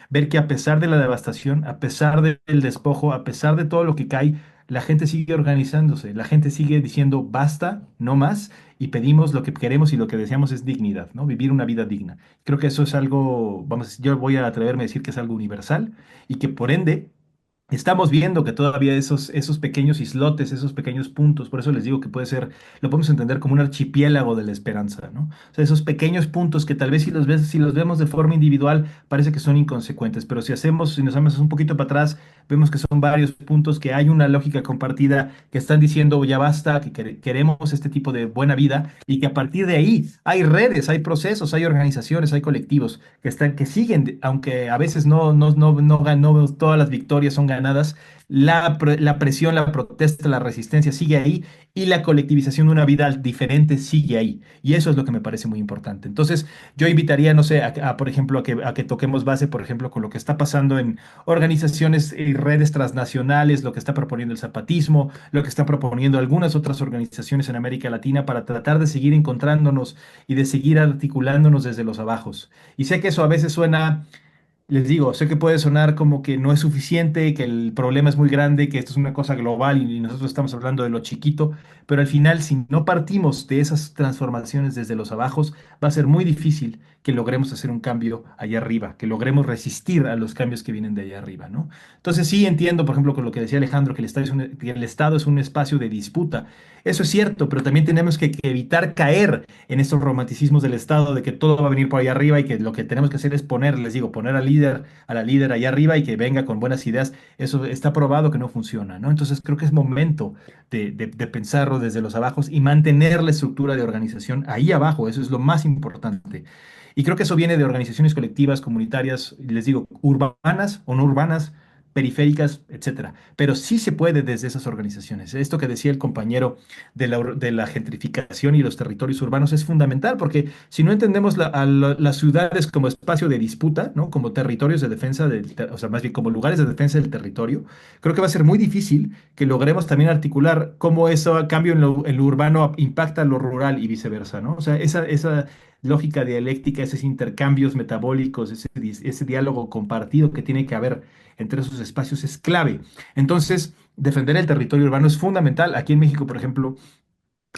ver que a pesar de la devastación, a pesar del despojo, a pesar de todo lo que cae, la gente sigue organizándose, la gente sigue diciendo basta, no más, y pedimos lo que queremos y lo que deseamos es dignidad, ¿no? Vivir una vida digna. Creo que eso es algo, vamos, yo voy a atreverme a decir que es algo universal y que por ende estamos viendo que todavía esos pequeños islotes, esos pequeños puntos, por eso les digo que puede ser, lo podemos entender como un archipiélago de la esperanza, ¿no? O sea, esos pequeños puntos que tal vez si los vemos de forma individual parece que son inconsecuentes, pero si nos vamos un poquito para atrás, vemos que son varios puntos, que hay una lógica compartida, que están diciendo ya basta, que queremos este tipo de buena vida y que a partir de ahí hay redes, hay procesos, hay organizaciones, hay colectivos que siguen, aunque a veces no todas las victorias son ganadas, la presión, la protesta, la resistencia sigue ahí y la colectivización de una vida diferente sigue ahí. Y eso es lo que me parece muy importante. Entonces, yo invitaría, no sé, por ejemplo, a que toquemos base, por ejemplo, con lo que está pasando en organizaciones y redes transnacionales, lo que está proponiendo el zapatismo, lo que está proponiendo algunas otras organizaciones en América Latina para tratar de seguir encontrándonos y de seguir articulándonos desde los abajos. Y sé que eso a veces suena, les digo, sé que puede sonar como que no es suficiente, que el problema es muy grande, que esto es una cosa global y nosotros estamos hablando de lo chiquito, pero al final, si no partimos de esas transformaciones desde los abajos, va a ser muy difícil que logremos hacer un cambio allá arriba, que logremos resistir a los cambios que vienen de allá arriba, ¿no? Entonces sí entiendo, por ejemplo, con lo que decía Alejandro, que el Estado es un espacio de disputa. Eso es cierto, pero también tenemos que evitar caer en estos romanticismos del Estado de que todo va a venir por allá arriba y que lo que tenemos que hacer es poner, les digo, poner al líder, a la líder allá arriba y que venga con buenas ideas. Eso está probado que no funciona, ¿no? Entonces creo que es momento de pensarlo desde los abajos y mantener la estructura de organización ahí abajo. Eso es lo más importante. Y creo que eso viene de organizaciones colectivas, comunitarias, les digo, urbanas o no urbanas, periféricas, etcétera. Pero sí se puede desde esas organizaciones. Esto que decía el compañero de la gentrificación y los territorios urbanos es fundamental, porque si no entendemos las ciudades como espacio de disputa, ¿no? Como territorios de defensa, o sea, más bien como lugares de defensa del territorio, creo que va a ser muy difícil que logremos también articular cómo eso, a cambio, en lo urbano impacta lo rural y viceversa, ¿no? O sea, esa lógica dialéctica, esos intercambios metabólicos, ese diálogo compartido que tiene que haber entre esos espacios es clave. Entonces, defender el territorio urbano es fundamental. Aquí en México, por ejemplo,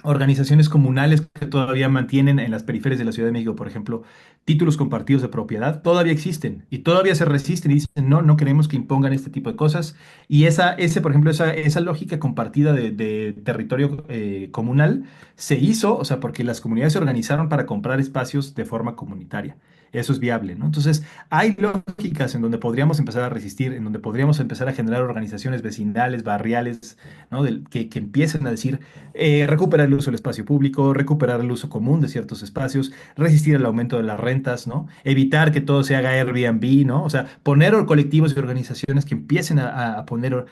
organizaciones comunales que todavía mantienen en las periferias de la Ciudad de México, por ejemplo, títulos compartidos de propiedad, todavía existen y todavía se resisten y dicen, no, no queremos que impongan este tipo de cosas. Y por ejemplo, esa lógica compartida de territorio comunal se hizo, o sea, porque las comunidades se organizaron para comprar espacios de forma comunitaria. eso es viable, ¿no? Entonces, hay lógicas en donde podríamos empezar a resistir, en donde podríamos empezar a generar organizaciones vecinales, barriales, ¿no? Que empiecen a decir, recuperar el uso del espacio público, recuperar el uso común de ciertos espacios, resistir el aumento de las rentas, ¿no? Evitar que todo se haga Airbnb, ¿no? O sea, poner colectivos y organizaciones que empiecen a poner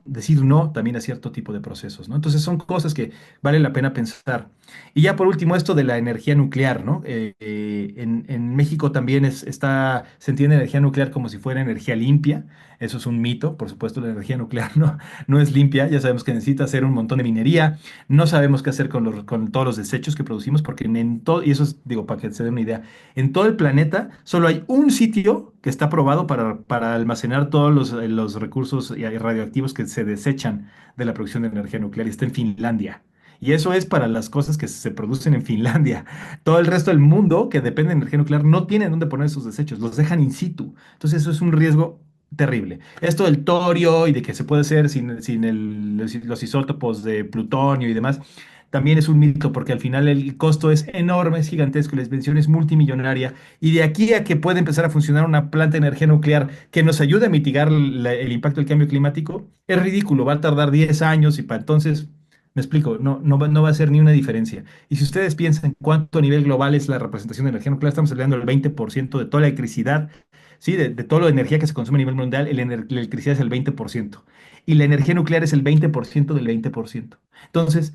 decir no también a cierto tipo de procesos, ¿no? Entonces son cosas que vale la pena pensar. Y ya por último, esto de la energía nuclear, ¿no? En México también se entiende energía nuclear como si fuera energía limpia. Eso es un mito, por supuesto, la energía nuclear no es limpia. Ya sabemos que necesita hacer un montón de minería. No sabemos qué hacer con todos los desechos que producimos, porque en todo, y eso es, digo, para que se den una idea, en todo el planeta solo hay un sitio que está aprobado para almacenar todos los recursos radioactivos que se desechan de la producción de energía nuclear, y está en Finlandia. Y eso es para las cosas que se producen en Finlandia. Todo el resto del mundo que depende de energía nuclear no tiene dónde poner esos desechos, los dejan in situ. Entonces eso es un riesgo terrible. Esto del torio y de que se puede hacer sin los isótopos de plutonio y demás, también es un mito, porque al final el costo es enorme, es gigantesco, la inversión es multimillonaria, y de aquí a que pueda empezar a funcionar una planta de energía nuclear que nos ayude a mitigar el impacto del cambio climático, es ridículo, va a tardar 10 años y para entonces, me explico, no va a ser ni una diferencia. Y si ustedes piensan cuánto a nivel global es la representación de energía nuclear, estamos hablando del 20% de toda la electricidad, ¿sí? De toda la energía que se consume a nivel mundial, la electricidad es el 20%, y la energía nuclear es el 20% del 20%. Entonces,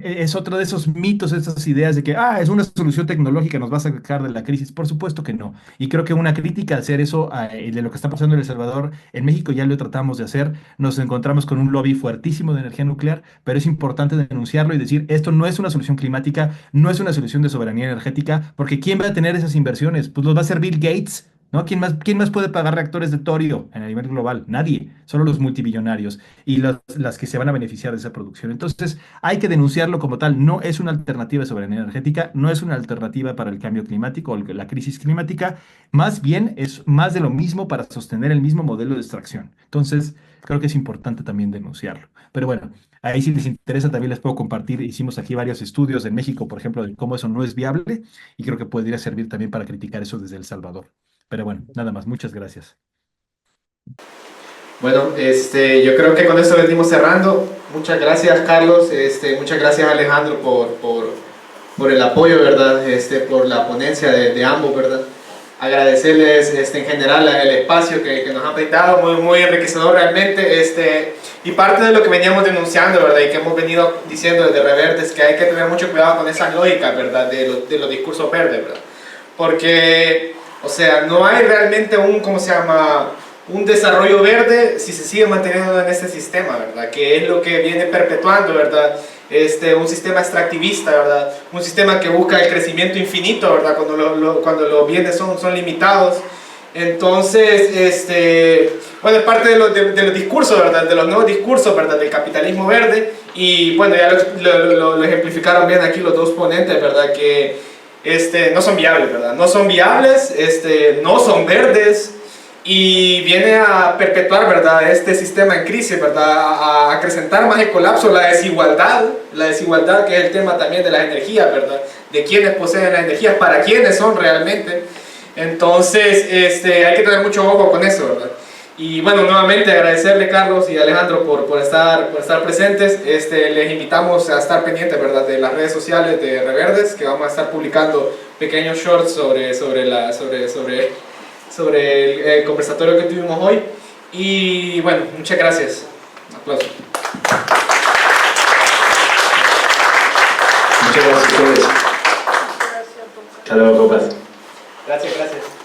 es otro de esos mitos, esas ideas de que, es una solución tecnológica, nos va a sacar de la crisis. Por supuesto que no. Y creo que una crítica a hacer eso, de lo que está pasando en El Salvador, en México ya lo tratamos de hacer. Nos encontramos con un lobby fuertísimo de energía nuclear, pero es importante denunciarlo y decir, esto no es una solución climática, no es una solución de soberanía energética, porque ¿quién va a tener esas inversiones? Pues los va a hacer Bill Gates. ¿No? ¿Quién más puede pagar reactores de torio a nivel global? Nadie, solo los multibillonarios y las que se van a beneficiar de esa producción. Entonces, hay que denunciarlo como tal. No es una alternativa de soberanía energética, no es una alternativa para el cambio climático o la crisis climática, más bien es más de lo mismo para sostener el mismo modelo de extracción. Entonces, creo que es importante también denunciarlo. Pero bueno, ahí si les interesa también les puedo compartir. Hicimos aquí varios estudios en México, por ejemplo, de cómo eso no es viable, y creo que podría servir también para criticar eso desde El Salvador. Pero bueno, nada más, muchas gracias. Bueno, yo creo que con esto venimos cerrando. Muchas gracias, Carlos. Muchas gracias, Alejandro, por el apoyo, ¿verdad? Por la ponencia de ambos, ¿verdad? Agradecerles en general el espacio que nos han brindado, muy, muy enriquecedor realmente. Y parte de lo que veníamos denunciando, ¿verdad? Y que hemos venido diciendo desde Reverdes, que hay que tener mucho cuidado con esa lógica, ¿verdad? De los discursos verdes, ¿verdad? Porque, o sea, no hay realmente un desarrollo verde si se sigue manteniendo en este sistema, ¿verdad? Que es lo que viene perpetuando, ¿verdad? Un sistema extractivista, ¿verdad? Un sistema que busca el crecimiento infinito, ¿verdad? Cuando los bienes son limitados. Entonces, bueno, es parte de los discursos, ¿verdad? De los nuevos discursos, ¿verdad? Del capitalismo verde. Y bueno, ya lo ejemplificaron bien aquí los dos ponentes, ¿verdad? Que no son viables, ¿verdad? No son viables, no son verdes, y viene a perpetuar, ¿verdad? Este sistema en crisis, ¿verdad? A acrecentar más el colapso, la desigualdad que es el tema también de las energías, ¿verdad? De quiénes poseen las energías, para quiénes son realmente. Entonces, hay que tener mucho ojo con eso, ¿verdad? Y bueno, nuevamente agradecerle, Carlos y Alejandro, por estar presentes. Les invitamos a estar pendientes, ¿verdad? De las redes sociales de Reverdes, que vamos a estar publicando pequeños shorts sobre el conversatorio que tuvimos hoy. Y bueno, muchas gracias. Un aplauso. Muchas gracias a todos. Hasta luego, compas. Gracias.